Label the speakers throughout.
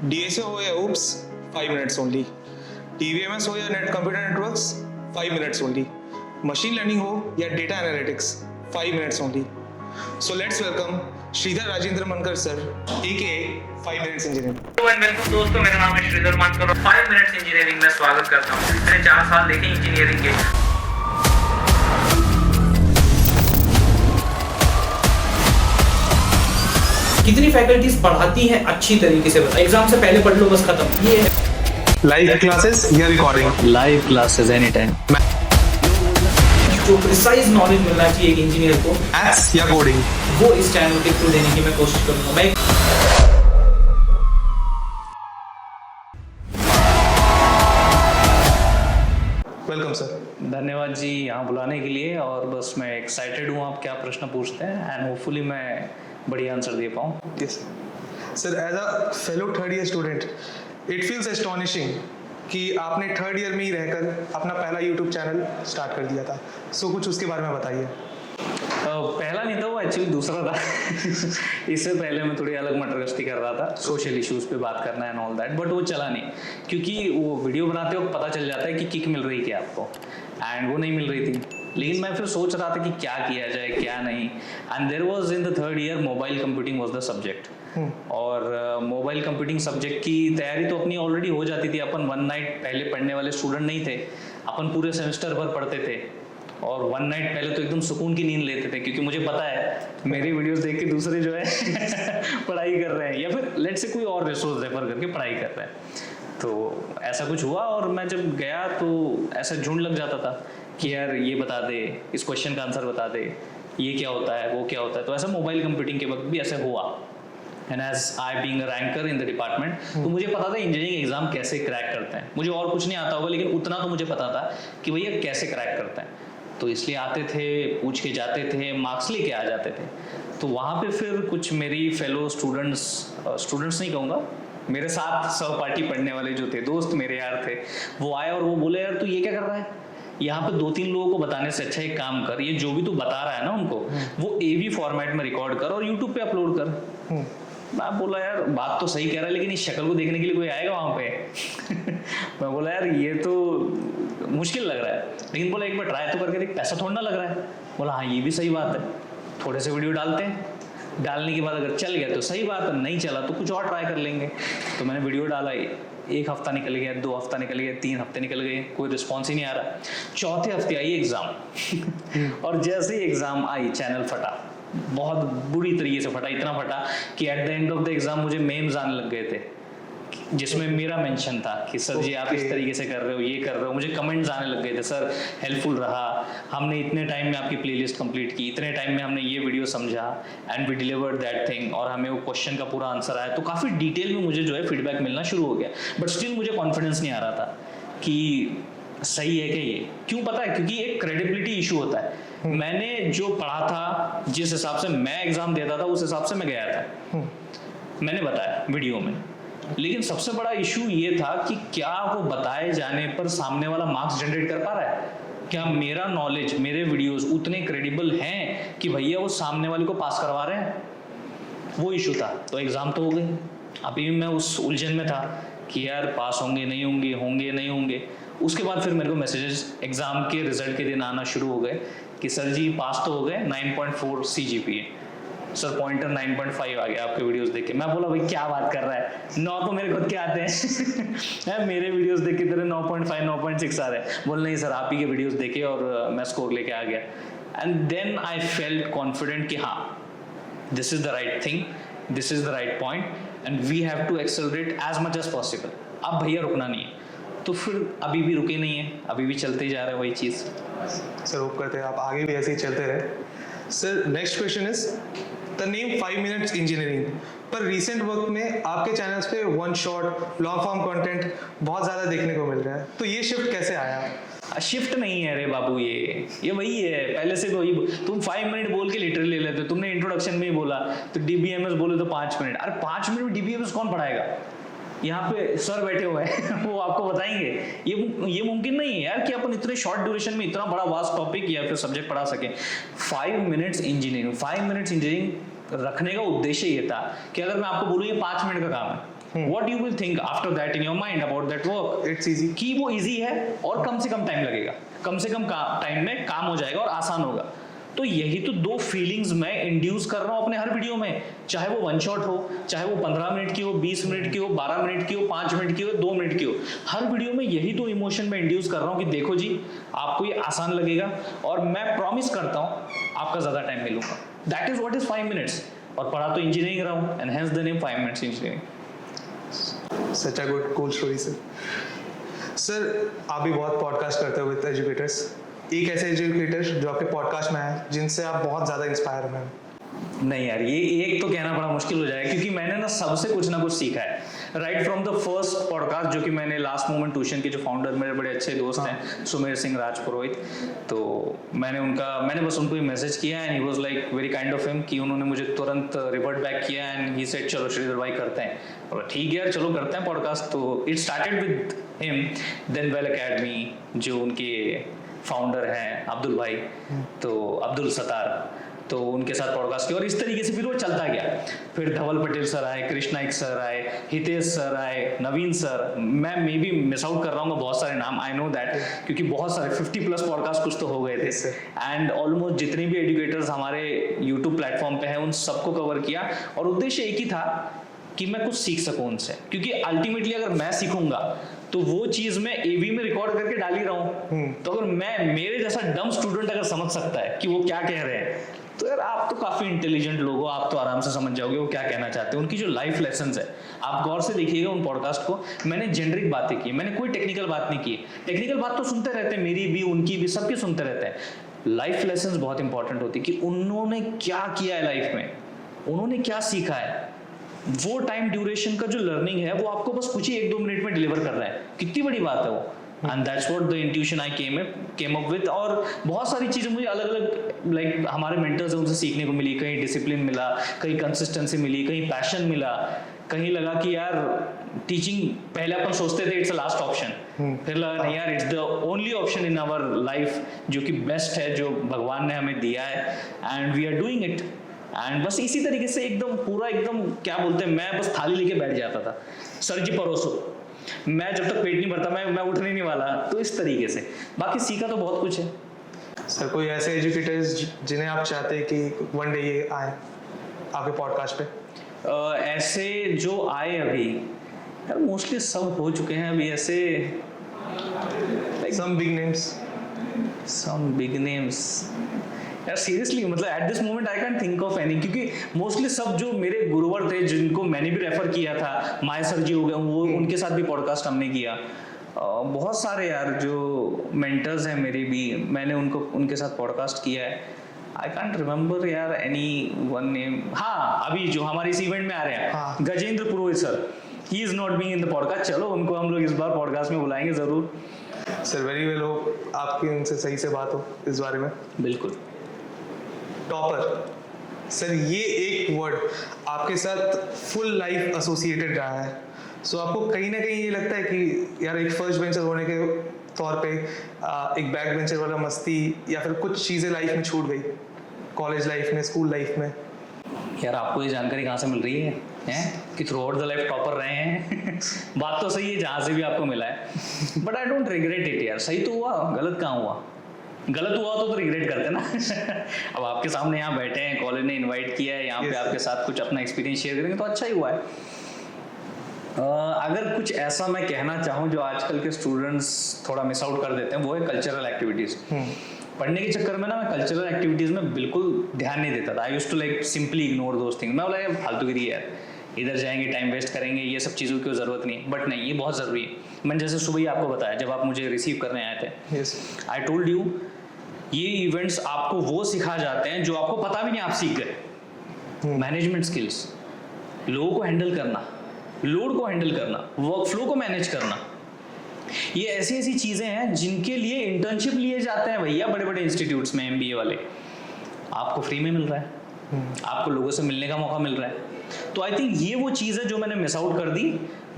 Speaker 1: DSA हो या OOPS, 5 minutes only. TVMS हो या net computer networks, 5 minutes only. Machine learning हो या data analytics, 5 minutes only. So let's welcome Shridhar Rajendra Mankar sir, AKA 5 minutes engineering.
Speaker 2: Welcome दोस्तों, मेरा नाम है श्रीधर मनकर और 5 मिनट्स इंजीनियरिंग में स्वागत करता हूँ। मैंने 4 साल देखे इंजीनियरिंग के। कितनी फैकल्टीज पढ़ाती हैं अच्छी तरीके से, बता। एग्जाम से पहले पढ़ लो, बस खत्म। ये
Speaker 1: लाइव क्लासेस या recording?
Speaker 3: Live classes any time.
Speaker 2: जो प्रिसाइज नॉलेज मिलना चाहिए एक इंजीनियर को,
Speaker 1: मैथ्स या कोडिंग,
Speaker 2: वो इस चैनल के थ्रू देने की मैं कोशिश करूंगा। मैं
Speaker 1: वेलकम सर।
Speaker 3: धन्यवाद जी यहाँ बुलाने के लिए, और बस मैं एक्साइटेड हूँ आप क्या प्रश्न पूछते हैं, एंड होपफुली मैं बढ़िया आंसर दे पाऊँ।
Speaker 1: Yes sir, as a fellow third year student it feels astonishing कि आपने थर्ड ईयर में ही रहकर अपना पहला यूट्यूब चैनल स्टार्ट कर दिया था। सो कुछ उसके बारे में बताइए।
Speaker 3: पहला नहीं था वो, एक्चुअली दूसरा था। इससे पहले मैं थोड़ी अलग मटरगश्ती कर रहा था, सोशल इश्यूज पे बात करना एंड ऑल दैट, बट वो चला नहीं, क्योंकि वो वीडियो बनाते वक्त पता चल जाता है कि किक मिल रही थी आपको, एंड वो नहीं मिल रही थी। लेकिन मैं फिर सोच रहा था कि क्या किया जाए क्या नहीं, and there was in the third year mobile computing was the subject. और मोबाइल कंप्यूटिंग सब्जेक्ट की तैयारी तो अपनी ऑलरेडी हो जाती थी। अपन वन नाइट पहले पढ़ने वाले स्टूडेंट नहीं थे, अपन पूरे सेमेस्टर भर पढ़ते थे, और वन नाइट पहले तो एकदम सुकून की नींद लेते थे, क्योंकि मुझे पता है मेरी वीडियोस देख के दूसरे जो है पढ़ाई कर रहे हैं, या फिर लेट से कोई और रिसोर्स रेफर करके पढ़ाई कर रहे हैं। तो ऐसा कुछ हुआ, और मैं जब गया तो ऐसा झुंड लग जाता था कि यार ये बता दे, इस क्वेश्चन का आंसर बता दे, ये क्या होता है, वो क्या होता है। तो ऐसा मोबाइल कंप्यूटिंग के वक्त भी ऐसा हुआ। And as I being a ranker in the department, तो मुझे पता था इंजीनियरिंग एग्जाम कैसे क्रैक करते हैं। मुझे और कुछ नहीं आता होगा, लेकिन उतना तो मुझे पता था कि भैया कैसे क्रैक करते हैं। तो इसलिए आते थे, पूछ के जाते थे, मार्क्स लेके आ जाते थे। तो वहाँ पे फिर कुछ मेरी फेलो स्टूडेंट्स नहीं कहूँगा, मेरे साथ सहपाठी पढ़ने वाले जो थे, दोस्त मेरे यार थे, वो आए और वो बोले, यार तू ये क्या कर रहा है, यहाँ पे 2-3 लोगों को बताने से अच्छा एक काम कर, ये जो भी तू बता रहा है ना उनको, वो AV फॉर्मेट में रिकॉर्ड कर और यूट्यूब पे अपलोड कर। मैं बोला यार बात तो सही कह रहा है, लेकिन इस शक्ल को देखने के लिए कोई आएगा वहाँ पे? मैं बोला यार ये तो मुश्किल लग रहा है, लेकिन बोला एक बार ट्राई तो करके देख, पैसा थोड़ा ना लग रहा है। बोला हाँ ये भी सही बात है, थोड़े से वीडियो डालते हैं, डालने के बाद अगर चल गया तो सही बात है, नहीं चला तो कुछ और ट्राई कर लेंगे। तो मैंने वीडियो डाला, 1 हफ्ता निकल गया, 2 हफ्ता निकल गया, 3 हफ्ते निकल गए, कोई रिस्पॉन्स ही नहीं आ रहा। चौथे हफ्ते आई एग्जाम और जैसे ही एग्जाम आई चैनल फटा, बहुत बुरी तरीके से फटा, इतना फटा कि at the end of the exam मुझे मेम्स आने लग गए थे, जिसमें मेरा मेंशन था कि सर जी आप इस तरीके से कर रहे हो, ये कर रहे हो। मुझे कमेंट्स आने लग गए थे, सर हेल्पफुल रहा, हमने इतने टाइम में आपकी प्लेलिस्ट कंप्लीट की, इतने टाइम में हमने ये वीडियो समझा, and we delivered that thing, और हमें वो क्वेश्चन का पूरा आंसर आया। तो काफ़ी डिटेल में मुझे जो है फीडबैक मिलना शुरू हो गया, बट स्टिल मुझे कॉन्फिडेंस नहीं आ रहा था कि सही है कि ये क्यों। पता है, क्योंकि एक क्रेडिबिलिटी इशू होता है। मैंने जो पढ़ा था, जिस हिसाब से मैं एग्जाम देता था, उस हिसाब से मैं गया था, मैंने बताया वीडियो में। लेकिन सबसे बड़ा इशू ये था कि क्या वो बताए जाने पर सामने वाला मार्क्स जनरेट कर पा रहा है, क्या मेरा नॉलेज, मेरे वीडियोस उतने क्रेडिबल हैं कि भैया वो सामने वाले को पास करवा रहे हैं। वो इशू था। तो एग्जाम तो हो गई, अभी भी मैं उस उलझन में था कि यार पास होंगे नहीं होंगे, होंगे नहीं होंगे। उसके बाद फिर मेरे को मैसेजेस एग्जाम के रिजल्ट के दिन आना शुरू हो गए कि सर जी पास तो हो गए, 9.4 CGPA, सर पॉइंटर 9.5 आ गया आपके वीडियोस देख के। मैं बोला भाई क्या बात कर रहा है, 9 तो मेरे खुद के आते हैं मेरे वीडियोस देख के तेरे 9.5 9.6 आ रहे हैं। बोल नहीं सर आप ही के वीडियोस देखे और मैं स्कोर लेके आ गया। And then I felt confident कि हाँ this is the right thing, this is the right point, and we have to accelerate as much as possible. अब भैया रुकना नहीं है। तो फिर अभी भी रुके नहीं है, अभी भी चलते जा रहे हैं वही चीज़।
Speaker 1: सर होप करते हैं आप आगे भी ऐसे ही चलते रहे। Sir next question is the name 5 minutes engineering, पर रिसेंट वक्त में आपके चैनल्स पे one shot long form content बहुत ज़्यादा देखने को मिल रहा है, तो ये शिफ्ट कैसे आया?
Speaker 3: शिफ्ट नहीं है रे बाबू, ये वही है, पहले से तो वही। तुम 5 मिनट बोल के लिटरली ले लेते, तुमने इंट्रोडक्शन में ही बोला तो DBMS बोले तो 5 मिनट। अरे 5 मिनट में DBMS कौन पढ़ाएगा? यहाँ पे सर बैठे हुए हैं वो आपको बताएंगे। ये मुमकिन नहीं है यार कि अपन इतने शॉर्ट ड्यूरेशन में इतना बड़ा वास्ट टॉपिक या फिर सब्जेक्ट पढ़ा सकें। 5 मिनट्स इंजीनियरिंग रखने का उद्देश्य ये था कि अगर मैं आपको बोलूँ ये 5 मिनट का काम है, what you will think after that in your mind about that work?
Speaker 1: It's easy.
Speaker 3: कि वो इजी है और कम से कम टाइम लगेगा, कम से कम टाइम में काम हो जाएगा और आसान होगा। तो यही तो दो फीलिंग्स मैं इंड्यूस कर रहा हूँ अपने हर वीडियो में, चाहे वो वन शॉट हो, चाहे वो 15 मिनट की हो, 20 मिनट की हो, 12 मिनट की हो, 5 मिनट की हो, 2 मिनट की हो, हर वीडियो में यही दो इमोशन में इंड्यूस कर रहा हूँ कि देखो जी आपको ये आसान लगेगा और मैं प्रॉमिस करता हूँ आपका ज्यादा टाइम मिलूंगा। That is what is 5 minutes. और पढ़ा तो इंजीनियरिंग रहा हूँ, and hence the name 5 minutes engineering.
Speaker 1: Such a good cool story sir. Sir आप भी बहुत पॉडकास्ट करते हो विद एजुकेटर्स, एक ऐसे एजुकेटर जो आपके पॉडकास्ट में है जिनसे आप बहुत ज़्यादा इंस्पायर हुए हैं?
Speaker 3: नहीं यार, ये एक तो कहना बड़ा मुश्किल हो जाएगा क्योंकि मैंने ना सबसे कुछ ना कुछ सीखा है right from the first podcast जो कि मैंने लास्ट मोमेंट ट्यूशन के जो फाउंडर मेरे बड़े अच्छे दोस्त हैं सुमेर सिंह राजपुरोहित, तो मैंने बस उनको ही मैसेज किया and he was like very kind of him कि उन्होंने मुझे तुरंत रिवर्ट बैक किया एंड ही सेड चलो श्रीधर भाई करते हैं। और ठीक है यार चलो करते हैं पॉडकास्ट। तो it started with him, then well academy जो उनके फाउंडर हैं अब्दुल भाई, तो अब्दुल सत्तार, तो उनके साथ पॉडकास्ट किया और इस तरीके से फिर वो चलता गया। फिर धवल पटेल सर आए, कृष्णाइक सर आए, हितेश सर आए, नवीन सर, मैं मे बी मिस आउट कर रहा हूँ बहुत सारे नाम, आई नो दैट, क्योंकि बहुत सारे 50+ पॉडकास्ट कुछ तो हो गए थे एंड ऑलमोस्ट जितने भी एजुकेटर्स हमारे यूट्यूब प्लेटफॉर्म पे हैं उन सबको कवर किया और उद्देश्य एक ही था कि मैं कुछ सीख सकूं उनसे, क्योंकि अल्टीमेटली अगर मैं सीखूंगा तो वो चीज मैं एवी में रिकॉर्ड करके डाल ही रहा हूं, तो अगर मेरे जैसा डम स्टूडेंट अगर समझ सकता है कि वो क्या कह रहे हैं तो यार आप तो काफी इंटेलिजेंट लोग हो, आप तो आराम से समझ जाओगे वो क्या कहना चाहते हैं। उनकी जो लाइफ लेसन्स है आप गौर से देखिएगा उन पॉडकास्ट को, मैंने जेनरिक बातें की, मैंने कोई टेक्निकल बात नहीं की। टेक्निकल बात तो सुनते रहते हैं, मेरी भी उनकी भी सबके सुनते रहते हैं। लाइफ लेसन्स बहुत इंपॉर्टेंट होती है कि उन्होंने क्या किया है लाइफ में, उन्होंने क्या सीखा है, वो टाइम ड्यूरेशन का जो लर्निंग है वो आपको बस कुछ ही 1-2 मिनट में डिलीवर कर रहा है, कितनी बड़ी बात है वो। And that's what the intuition I came up with. और बहुत सारी चीजें मुझे अलग अलग लाइक हमारे मेंटर्स हैं उनसे सीखने को मिली, कहीं डिसिप्लिन मिला, कहीं कंसिस्टेंसी मिली, कहीं पैशन मिला, कहीं लगा कि यार टीचिंग पहले अपन सोचते थे इट्स अ लास्ट ऑप्शन, फिर लगा नहीं यार it's the only option in our life जो कि बेस्ट है, जो भगवान ने हमें दिया है and we are doing it. And बस इसी तरीके से एकदम पूरा एकदम क्या बोलते हैं, मैं बस थाली लेके बैठ जाता था, सर जी परोसो, मैं जब तक पेट नहीं भरता मैं उठने नहीं वाला, तो इस तरीके से। बाकी सीखा तो बहुत कुछ है।
Speaker 1: सर कोई ऐसे एजुकेटर्स जिन्हें आप चाहते हैं कि वन डे ये आए आपके पॉडकास्ट पे?
Speaker 3: ऐसे जो आए अभी यार मोस्टली सब हो चुके हैं अभी ऐसे,
Speaker 1: सम बिग नेम्स
Speaker 3: यार सीरियसली मतलब at this moment I can think of any, क्योंकि मोस्टली सब जो मेरे गुरुवर थे जिनको मैंने भी रेफर किया था, माय सर जी हो गए, वो उनके साथ भी पॉडकास्ट हमने किया। बहुत सारे यार जो मेंटर्स हैं मेरे भी, मैंने उनके साथ पॉडकास्ट किया है। आई कांट रिमेम्बर यार एनी वन नेम। हाँ अभी जो हमारे इस इवेंट में आ रहे हैं Gajendra Purohit sir, he is not being in the podcast, चलो उनको हम लोग इस बार पॉडकास्ट में बुलाएंगे जरूर।
Speaker 1: सर वेरी वेल हो, आपकी उनसे सही से बात हो इस बारे में।
Speaker 3: बिल्कुल।
Speaker 1: टॉपर सर, ये एक वर्ड आपके साथ फुल लाइफ एसोसिएटेड रहा है, सो आपको कहीं ना कहीं ये लगता है कि यार एक फर्स्ट बेंचर होने के तौर पे एक बैक बेंचर वाला मस्ती या फिर कुछ चीज़ें लाइफ में छूट गई, कॉलेज लाइफ में, स्कूल लाइफ में?
Speaker 3: यार आपको ये जानकारी कहाँ से मिल रही है कि through out the life topper रहे हैं? बात तो सही है जहाँ से भी आपको मिला है, but I don't regret it यार। सही तो हुआ, गलत कहाँ हुआ? गलत हुआ तो रिग्रेट करते ना। अब आपके सामने यहाँ बैठे हैं, कॉलेज ने इनवाइट किया है यहाँ पे आपके साथ कुछ अपना एक्सपीरियंस शेयर करेंगे तो अच्छा ही हुआ है। अगर कुछ ऐसा मैं कहना चाहूँ जो आजकल के स्टूडेंट्स थोड़ा मिस आउट कर देते हैं वो है कल्चरल एक्टिविटीज। पढ़ने के चक्कर में ना मैं कल्चरल एक्टिविटीज में बिल्कुल ध्यान नहीं देता था। I used to like simply ignore those things. मैं बोला फालतूगिरी है, इधर जाएंगे टाइम वेस्ट करेंगे, ये सब चीज़ों की ज़रूरत नहीं। बट नहीं, ये बहुत ज़रूरी है। मैंने जैसे सुबह ही आपको बताया जब आप मुझे रिसीव करने आए थे, आई टोल्ड यू ये इवेंट्स आपको वो सिखा जाते हैं जो आपको पता भी नहीं आप सीख गए। मैनेजमेंट स्किल्स, लोगों को हैंडल करना, लोड को हैंडल करना, वर्क फ्लो को मैनेज करना, ये ऐसी ऐसी चीजें हैं जिनके लिए इंटर्नशिप लिए जाते हैं भैया बड़े बड़े इंस्टीट्यूट्स में, MBA वाले। आपको फ्री में मिल रहा है, आपको लोगों से मिलने का मौका मिल रहा है। तो आई थिंक ये वो चीज़ है जो मैंने मिस आउट कर दी।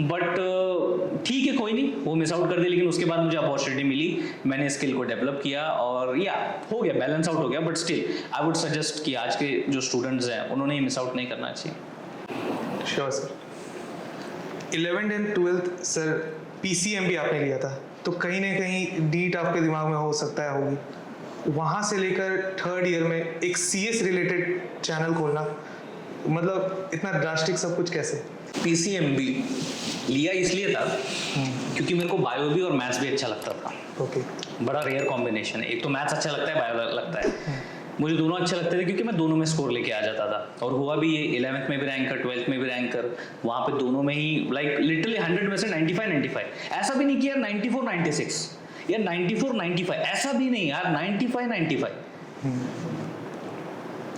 Speaker 3: बट ठीक है, कोई नहीं, वो मिस आउट कर दी, लेकिन उसके बाद मुझे अपॉर्चुनिटी मिली, मैंने स्किल को डेवलप किया और या हो गया, बैलेंस आउट हो गया। But still I would suggest कि आज के जो स्टूडेंट्स हैं उन्होंने मिस आउट नहीं करना चाहिए।
Speaker 1: Sure sir. 11th and 12th sir PCM भी आपने लिया था, तो कहीं ना कहीं नीट आपके दिमाग में हो सकता है होगी। वहाँ से लेकर 3rd ईयर में एक CS रिलेटेड चैनल खोलना, मतलब इतना ड्रास्टिक सब कुछ कैसे?
Speaker 3: PCMB लिया इसलिए था क्योंकि मेरे को बायो भी और मैथ्स भी अच्छा लगता था।
Speaker 1: ओके।
Speaker 3: बड़ा रेयर कॉम्बिनेशन है, एक तो मैथ्स अच्छा लगता है, बायो लगता है। मुझे दोनों अच्छे लगते थे क्योंकि मैं दोनों में स्कोर लेके आ जाता था, और हुआ भी ये 11th में भी रैंकर, 12th में भी रैंकर, वहाँ पे दोनों में ही लाइक लिटरली 100 में से 95 ऐसा भी नहीं कि यार 94 96 या 94 95, ऐसा भी नहीं यार, 95 95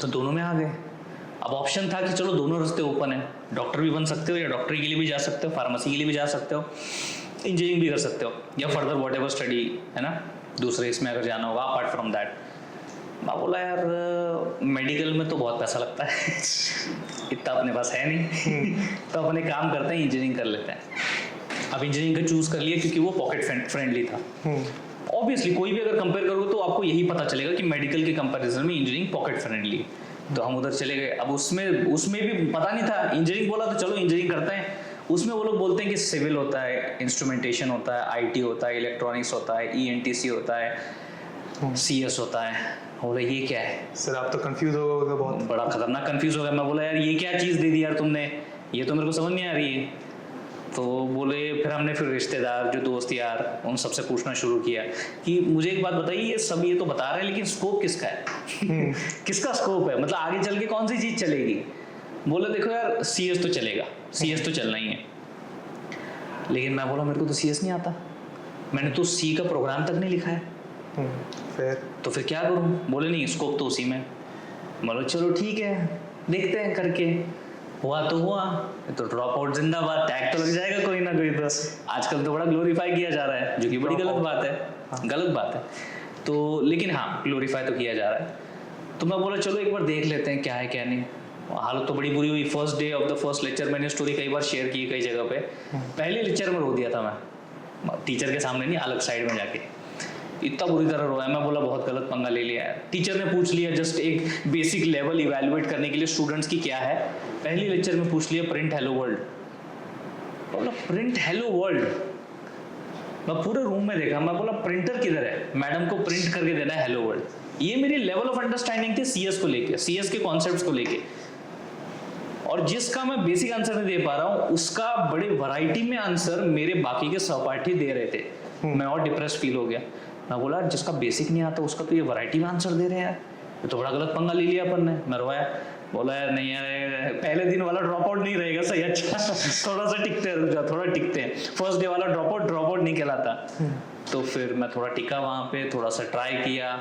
Speaker 3: तो दोनों में आ गए। अब ऑप्शन था कि चलो दोनों रास्ते ओपन है, डॉक्टर भी बन सकते हो या डॉक्टरी के लिए भी जा सकते हो, फार्मेसी के लिए भी जा सकते हो, इंजीनियरिंग भी कर सकते हो, या फर्दर वॉट एवर स्टडी है ना दूसरे इसमें अगर जाना होगा अपार्ट फ्रॉम दैट। मैं बोला यार मेडिकल में तो बहुत पैसा लगता है इतना अपने पास है नहीं तो अपने काम करते हैं, इंजीनियरिंग कर लेते हैं। अब इंजीनियरिंग का चूज कर लिया क्योंकि वो पॉकेट फ्रेंडली था। ऑब्वियसली कोई भी अगर कंपेयर करोगे तो आपको यही पता चलेगा कि मेडिकल के कंपैरिजन में इंजीनियरिंग पॉकेट फ्रेंडली, तो हम उधर चले गए। अब उसमें भी पता नहीं था, इंजीनियरिंग बोला तो चलो इंजीनियरिंग करते हैं। उसमें वो लोग बोलते हैं कि सिविल होता है, इंस्ट्रूमेंटेशन होता है, IT होता है, इलेक्ट्रॉनिक्स होता है, ENTC होता है, CS होता है। बोला ये क्या है
Speaker 1: सर? आप तो कंफ्यूज हो गए, बहुत
Speaker 3: बड़ा खतरनाक कंफ्यूज हो गया। मैं बोला यार ये क्या चीज़ दे दी यार तुमने, ये तो मेरे को समझ नहीं आ रही है। तो बोले फिर रिश्तेदार जो दोस्त यार उन सबसे पूछना शुरू किया कि मुझे एक बात बताइए, ये तो बता रहे हैं लेकिन स्कोप किसका है किसका स्कोप है, मतलब आगे चल के कौन सी चीज़ चलेगी। बोले देखो यार CS तो चलेगा, CS तो चलना ही है। लेकिन मैं बोला मेरे को तो CS नहीं आता, मैंने तो C का प्रोग्राम तक नहीं लिखा है, तो फिर क्या करूं। बोले नहीं स्कोप तो उसी में। बोलो चलो ठीक है देखते हैं करके, हुआ तो हुआ, तो ड्रॉप आउट जिंदाबाद, टैग तो लग जाएगा कोई ना कोई। तो आजकल तो बड़ा ग्लोरीफाई किया जा रहा है, जो कि बड़ी गलत बात है, गलत बात है। तो लेकिन हाँ ग्लोरीफाई तो किया जा रहा है। तो मैं बोला चलो एक बार देख लेते हैं क्या है क्या नहीं। हालत तो बड़ी बुरी हुई। First day of the first lecture, मैंने स्टोरी कई बार शेयर की कई जगह पे, पहले लेक्चर में रो दिया था मैं, टीचर के सामने नहीं, अलग साइड में जाके इतना बुरी तरह रोया। मैं बोला बहुत गलत पंगा ले लिया है। टीचर ने पूछ लिया जस्ट एक बेसिक लेवल इवैल्यूएट करने के लिए स्टूडेंट्स की क्या है, पहली लेक्चर में पूछ लिया प्रिंट हेलो वर्ल्ड। बोला प्रिंट हेलो वर्ल्ड। मैं पूरे रूम में देखा, मैं बोला प्रिंटर किधर है, मैडम को प्रिंट करके देना है हेलो वर्ल्ड। ये मेरी लेवल ऑफ अंडरस्टैंडिंग थी CS को लेके, CS के कॉन्सेप्ट्स को लेके, और जिसका मैं बेसिक आंसर नहीं दे पा रहा हूँ उसका बड़े वैरायटी में आंसर मेरे बाकी के सहपाठी दे रहे थे। मैं और डिप्रेस फील हो गया। मैं बोला जिसका बेसिक नहीं आता उसका तो ये वैरायटी में आंसर दे रहे हैं, ये तो बड़ा गलत पंगा ले लिया अपन ने। मैं रोया, बोला यार नहीं यार पहले दिन वाला ड्रॉप आउट नहीं रहेगा सही, अच्छा थोड़ा सा टिकते हैं। फर्स्ट डे वाला ड्रॉप आउट नहीं कहलाता। तो फिर मैं थोड़ा टिका वहाँ पे, थोड़ा सा ट्राई किया,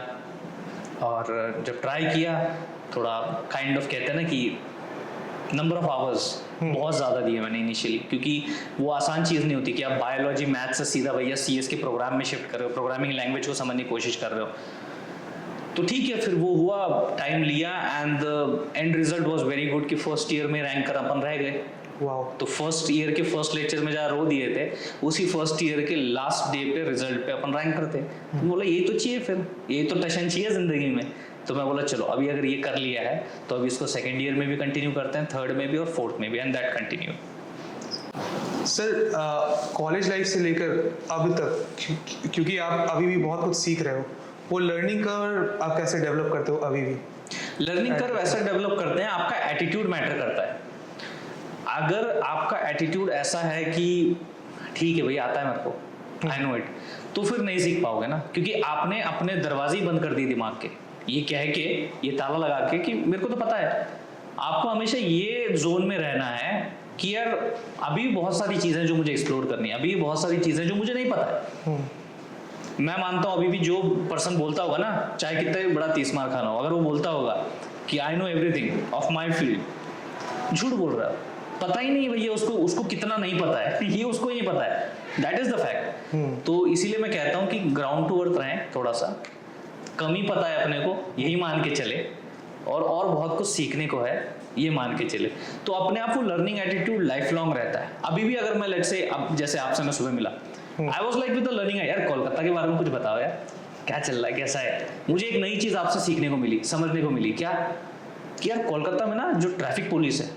Speaker 3: और जब ट्राई किया थोड़ा काइंड ऑफ कहते हैं ना कि नंबर ऑफ आवर्स बहुत ज़्यादा दिए मैंने इनिशियली, क्योंकि वो आसान चीज़ नहीं होती कि आप बायोलॉजी मैथ से सीधा भैया CS के प्रोग्राम में शिफ्ट कर रहे हो, प्रोग्रामिंग लैंग्वेज को समझने की कोशिश कर रहे हो। तो ठीक है फिर वो हुआ, टाइम लिया, and the end result was very good कि फर्स्ट ईयर में रैंक कर अपन रह गए। तो फर्स्ट ईयर के फर्स्ट लेक्चर में जहाँ रो दिए थे, उसी फर्स्ट ईयर के लास्ट डे पे रिजल्ट पे अपन रैंक करते। तो बोला ये तो चाहिए, फिर ये तो टशन चाहिए जिंदगी में। तो मैं बोला चलो अभी अगर ये कर लिया है तो अभी इसको सेकेंड ईयर में भी कंटिन्यू करते हैं, थर्ड में भी और फोर्थ में भी, and that continue.
Speaker 1: Sir college life से लेकर अब तक, क्योंकि आप अभी भी बहुत कुछ सीख रहे हो, वो लर्निंग कर्व आप कैसे डेवलप करते हो अभी भी?
Speaker 3: लर्निंग कर्व ऐसा डेवलप करते हैं, आपका एटीट्यूड मैटर करता है। अगर आपका एटीट्यूड ऐसा है कि ठीक है भाई आता है मेरे को, आई नो इट, तो फिर नहीं सीख पाओगे ना, क्योंकि आपने अपने दरवाजे बंद कर दिए दिमाग के, ये कह के, ये ताला लगा के कि मेरे को तो पता है। आपको हमेशा ये जोन में रहना है कि यार अभी बहुत सारी चीजें जो मुझे एक्सप्लोर करनी है, अभी बहुत सारी चीजें जो मुझे नहीं पता है। मैं मानता हूँ अभी भी जो पर्सन बोलता होगा ना, चाहे कितना बड़ा 30 मार खाना हो, अगर वो बोलता होगा कि I know everything of my field, झूठ बोल रहा है। पता ही नहीं भैया उसको कितना नहीं पता है ये उसको ही नहीं पता है, दैट इज द फैक्ट। तो इसीलिए मैं कहता हूँ कि ग्राउंड टू अर्थ रहें, थोड़ा सा कम ही पता है अपने को यही मान के चले, और बहुत कुछ सीखने को है ये मान के चले, तो अपने आप को लर्निंग एटीट्यूड लाइफ लॉन्ग रहता है। अभी भी अगर मैं लेट्स से अब जैसे आपसे मैं सुबह मिला, I was like with the learning, यार कोलकाता के बारे में कुछ बताओ यार, क्या चल रहा है, कैसा है। मुझे एक नई चीज आपसे सीखने को मिली, समझने को मिली, क्या कि यार कोलकाता में ना जो ट्रैफिक पुलिस है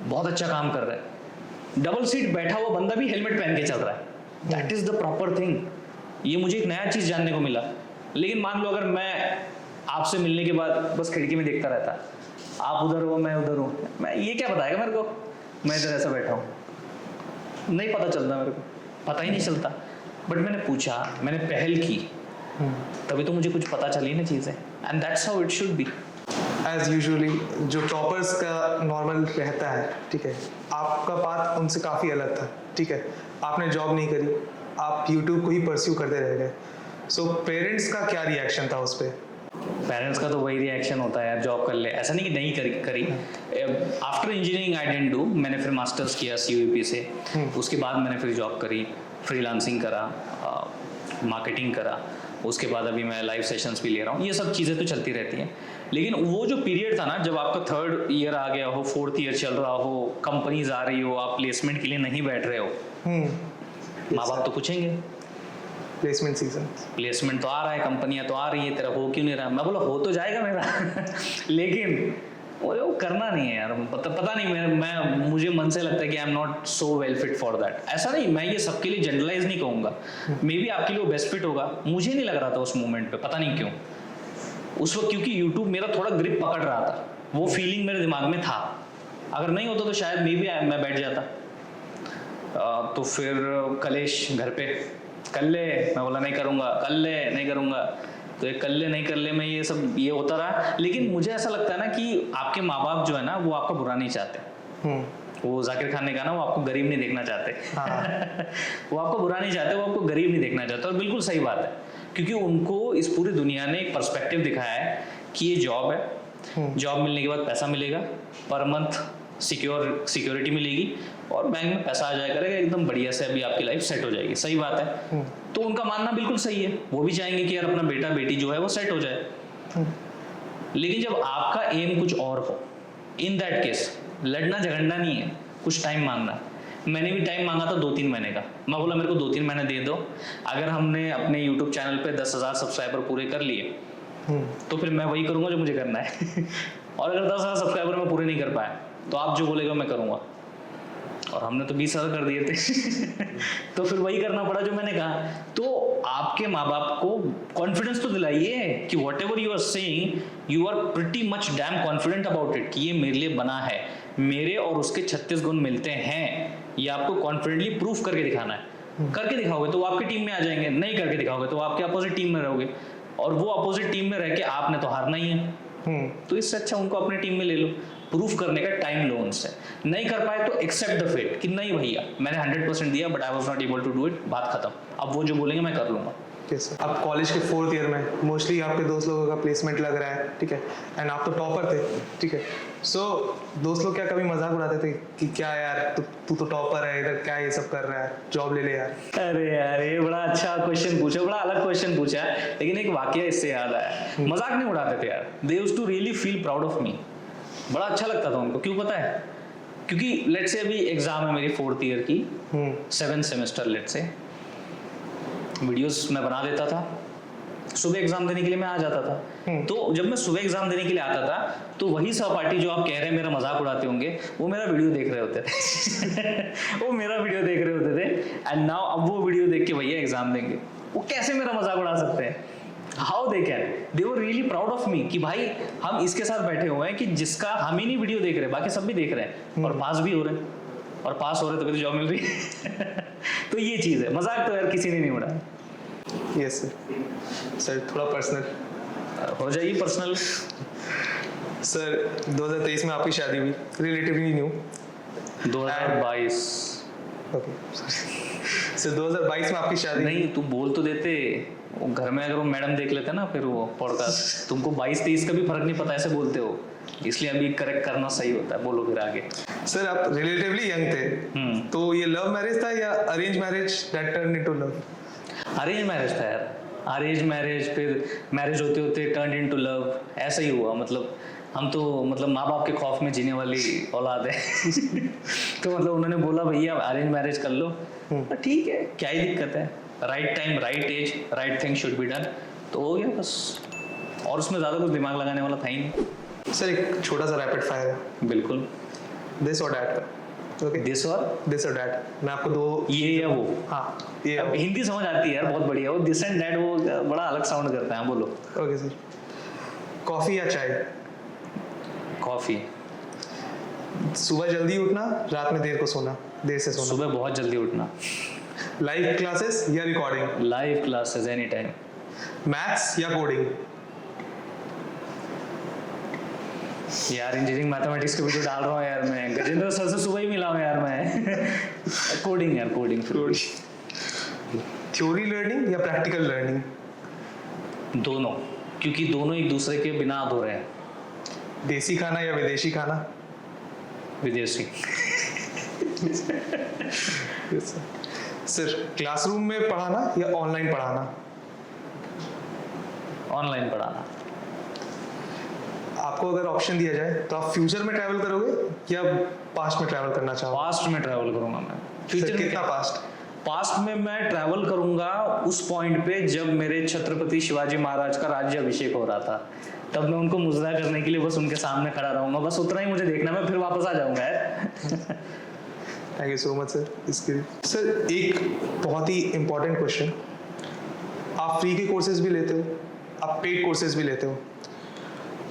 Speaker 3: बहुत अच्छा काम कर रहा है। डबल सीट बैठा हुआ बंदा भी हेलमेट पहन के चल रहा है. That is the proper thing. ये मुझे एक नया चीज जानने को मिला. लेकिन मान लो अगर मैं आपसे मिलने के बाद बस खिड़की में देखता रहता, आप उधर हो मैं उधर हूँ, मैं ये क्या बताएगा मेरे को मैं इधर ऐसा बैठा हूँ? नहीं पता चलता मेरे को, पता ही नहीं चलता. बट मैंने पूछा, मैंने पहल की, तभी तो मुझे कुछ पता चली ना चीजें. And that's how it should be.
Speaker 1: As usually जो टॉपर्स का नॉर्मल रहता है, ठीक है, आपका पाथ उनसे काफ़ी अलग था. ठीक है, आपने जॉब नहीं करी, आप यूट्यूब को ही परस्यू करते रह गए. सो पेरेंट्स का क्या रिएक्शन था उस पर?
Speaker 3: पेरेंट्स का तो वही रिएक्शन होता है यार, जॉब कर ले. ऐसा नहीं कि नहीं करी. After engineering I didn't do. मैंने फिर मास्टर्स किया CUEP से. उसके बाद मैंने फिर जॉब करी, फ्रीलांसिंग करा, मार्केटिंग करा. उसके बाद अभी मैं लाइव सेशंस भी ले रहा हूँ. ये सब चीज़ें तो चलती रहती हैं. लेकिन वो जो पीरियड था ना, जब आपका 3rd ईयर आ गया हो, 4th ईयर चल रहा हो, कंपनीज आ रही हो, आप प्लेसमेंट के लिए नहीं बैठ रहे हो, माँ बाप तो पूछेंगे
Speaker 1: प्लेसमेंट सीजन,
Speaker 3: प्लेसमेंट तो आ रहा है, कंपनियां तो आ रही है, तेरा हो क्यों नहीं रहा? मैं बोला हो तो जाएगा मेरा लेकिन वो करना नहीं है यार. पता नहीं, मैं मुझे मन से लगता है कि I am not so well fit for that. ऐसा नहीं, मैं ये सबके लिए जनरलाइज नहीं कहूँगा. मे बी आपके लिए वो बेस्ट फिट होगा. मुझे नहीं लग रहा था उस मोमेंट पे, पता नहीं क्यों उस वक्त, क्योंकि यूट्यूब मेरा थोड़ा ग्रिप पकड़ रहा था. वो फीलिंग मेरे दिमाग में था. अगर नहीं होता तो शायद मे बी मैं बैठ जाता. तो फिर कलेश घर पे, कर ले, मैं बोला नहीं करूँगा, कर ले नहीं करूँगा. तो ये कर ले नहीं कर ले में ये सब ये होता रहा. लेकिन मुझे ऐसा लगता है ना कि आपके माँ बाप जो है ना, वो आपका बुरा नहीं चाहते. वो जाकिर खान ने कहा ना, वो आपको गरीब नहीं देखना चाहते. वो आपको बुरा नहीं चाहते, वो आपको गरीब नहीं देखना चाहते. और बिल्कुल सही बात है, क्योंकि उनको इस पूरी दुनिया ने एक पर्सपेक्टिव दिखाया है कि ये जॉब है, जॉब मिलने के बाद पैसा मिलेगा, पर मंथ सिक्योरिटी मिलेगी और बैंक में पैसा आ जाया करेगा एकदम बढ़िया से, अभी आपकी लाइफ सेट हो जाएगी. सही बात है. तो उनका मानना बिल्कुल सही है. वो भी चाहेंगे कि यार अपना बेटा बेटी जो है वो सेट हो जाए. लेकिन जब आपका एम कुछ और हो, इन दैट केस लड़ना झगड़ना नहीं है, कुछ टाइम मांगना. मैंने भी टाइम मांगा था 2-3 महीने का. मैं बोला मेरे को 2-3 महीने दे दो. अगर हमने अपने YouTube चैनल पे 10,000 सब्सक्राइबर पूरे कर लिए तो फिर मैं वही करूंगा जो मुझे करना है. और अगर 10,000 सब्सक्राइबर मैं पूरे नहीं कर पाया तो आप जो बोलेगा मैं करूंगा. और हमने तो 20,000 कर दिए थे तो फिर वही करना पड़ा जो मैंने कहा. तो आपके माँ बाप को कॉन्फिडेंस तो दिलाइए कि whatever you are saying you are pretty much damn confident about it, कि ये मेरे लिए बना है, मेरे और उसके 36 गुण मिलते हैं. ये आपको कॉन्फिडेंटली प्रूफ करके दिखाना है. करके दिखाओगे तो वो आपकी टीम में आ जाएंगे, नहीं करके दिखाओगे तो आपके अपोजिट टीम में रहोगे. और वो अपोजिट टीम में रह के आपने तो हारना ही है. तो इससे अच्छा उनको अपने टीम में ले लो. प्रूफ करने का टाइम लो उनसे. नहीं कर पाए तो एक्सेप्ट द फेट कि नहीं भैया मैंने 100% दिया but I was not able to do it. बात खत्म. अब वो जो बोलेंगे मैं कर लूंगा.
Speaker 1: अब कॉलेज के 4th ईयर में मोस्टली आपके दोस्त लोगों का प्लेसमेंट लग रहा है, ठीक है, एंड आप तो टॉपर थे, ठीक है. सो दोस्त लोग क्या कभी मजाक उड़ाते थे कि क्या यार तू तो टॉपर है, इधर क्या ये सब कर रहा है, जॉब ले ले यार?
Speaker 3: अरे यार ये बड़ा अच्छा क्वेश्चन पूछा, बड़ा अलग क्वेश्चन पूछा. लेकिन एक वाकया इससे याद आया. मजाक नहीं उड़ाते थे यार. They used to really feel proud of me. बड़ा अच्छा लगता था उनको. क्यों पता है? क्योंकि लेट्स से अभी एग्जाम है मेरी 4th ईयर की, 7th semester. Let's say videos मैं बना देता था, सुबह एग्जाम देने के लिए मैं आ जाता था. तो जब मैं सुबह एग्जाम देने के लिए आता था तो वही सहपाठी जो आप कह रहे हैं मेरा मजाक उड़ाते होंगे, वो मेरा वीडियो देख रहे होते थे वो मेरा वीडियो देख रहे होते थे. एंड नाउ अब वो वीडियो देख के भैया एग्जाम देंगे. वो कैसे मेरा मजाक उड़ा सकते हैं? How they can? They were really proud of मी कि भाई हम इसके साथ बैठे हुए हैं कि जिसका हम ही नहीं वीडियो देख रहे, बाकी सब भी देख रहे हैं और पास भी हो रहे हैं. और पास हो रहे तो जॉब मिल रही है तो ये चीज है. मजाक तो यार किसी ने नहीं उड़ा.
Speaker 1: Yes sir. थोड़ा पर्सनल
Speaker 3: हो जाइए. पर्सनल
Speaker 1: सर 2023 में आपकी शादी हुई, रिलेटिवली न्यू.
Speaker 3: 2022
Speaker 1: ओके सर 2022 में आपकी शादी
Speaker 3: नहीं, तू बोल तो देते. वो घर में अगर वो मैडम देख लेते ना फिर वो पॉडकास्ट, तुमको 22-23 का भी फर्क नहीं पता, ऐसे बोलते हो, इसलिए अभी करेक्ट करना सही होता है. बोलो फिर आगे.
Speaker 1: सर आप रिलेटिवली यंग थे, तो ये लव मैरिज था या arrange marriage that turn into love?
Speaker 3: Arrange marriage था यार. अरेंज मैरिज, फिर मैरिज होते होते टर्न इनटू लव. ऐसा ही हुआ. मतलब हम तो मतलब माँ बाप के खौफ में जीने वाली औलाद है तो मतलब उन्होंने बोला भैया अरेंज मैरिज कर लो. ठीक है, क्या ही दिक्कत है. Right time, right age, right thing should be done. तो हो गया बस. और उसमें ज़्यादा कुछ दिमाग लगाने वाला था ही नहीं.
Speaker 1: सर एक छोटा सा रैपिड फायर है.
Speaker 3: बिल्कुल.
Speaker 1: दिस और डैट का. ओके,
Speaker 3: दिस और
Speaker 1: दिस और दैट। मैं आपको दो,
Speaker 3: ये या वो।
Speaker 1: हाँ ये
Speaker 3: अब हिंदी समझ आती है यार, बहुत बढ़िया। वो दिस एंड दैट वो बड़ा अलग साउंड करता है। बोलो।
Speaker 1: Okay sir. कॉफी या चाय?
Speaker 3: कॉफी।
Speaker 1: सुबह जल्दी उठना, रात में देर को सोना, देर से सोना?
Speaker 3: सुबह बहुत जल्दी उठना।
Speaker 1: लाइव क्लासेस या recording?
Speaker 3: Live classes any time.
Speaker 1: Maths या कोडिंग?
Speaker 3: यार इंजीनियरिंग मैथमेटिक्स के वीडियो डाल रहा हूँ यार मैं, गजेंद्र सर से सुबह ही मिला हूँ यार मैं। कोडिंग यार, कोडिंग।
Speaker 1: थ्योरी लर्निंग या प्रैक्टिकल लर्निंग?
Speaker 3: दोनों, क्योंकि दोनों एक दूसरे के बिना अधूरे हैं।
Speaker 1: देसी खाना या विदेशी खाना?
Speaker 3: विदेशी।
Speaker 1: सर क्लासरूम में पढ़ाना या ऑनलाइन पढ़ाना?
Speaker 3: ऑनलाइन पढ़ाना।
Speaker 1: आपको अगर ऑप्शन दिया जाए तो आप फ्यूचर में ट्रैवल करोगे या पास्ट में ट्रैवल करना चाहोगे?
Speaker 3: पास्ट में ट्रैवल करूंगा मैं।
Speaker 1: फ्यूचर कितना पास्ट?
Speaker 3: पास्ट में मैं ट्रैवल करूंगा उस पॉइंट पे जब मेरे छत्रपति शिवाजी महाराज का राज्य अभिषेक हो रहा था। तब मैं उनको मुजरा करने के लिए बस उनके सामने खड़ा रहूंगा, बस उतना ही मुझे देखना, मैं फिर वापस आ जाऊंगा यार।
Speaker 1: Thank you so much sir इसके लिए। सर एक बहुत ही इंपॉर्टेंट क्वेश्चन, आप फ्री के कोर्सेज भी लेते हो, आप पेड कोर्सेज भी लेते हो,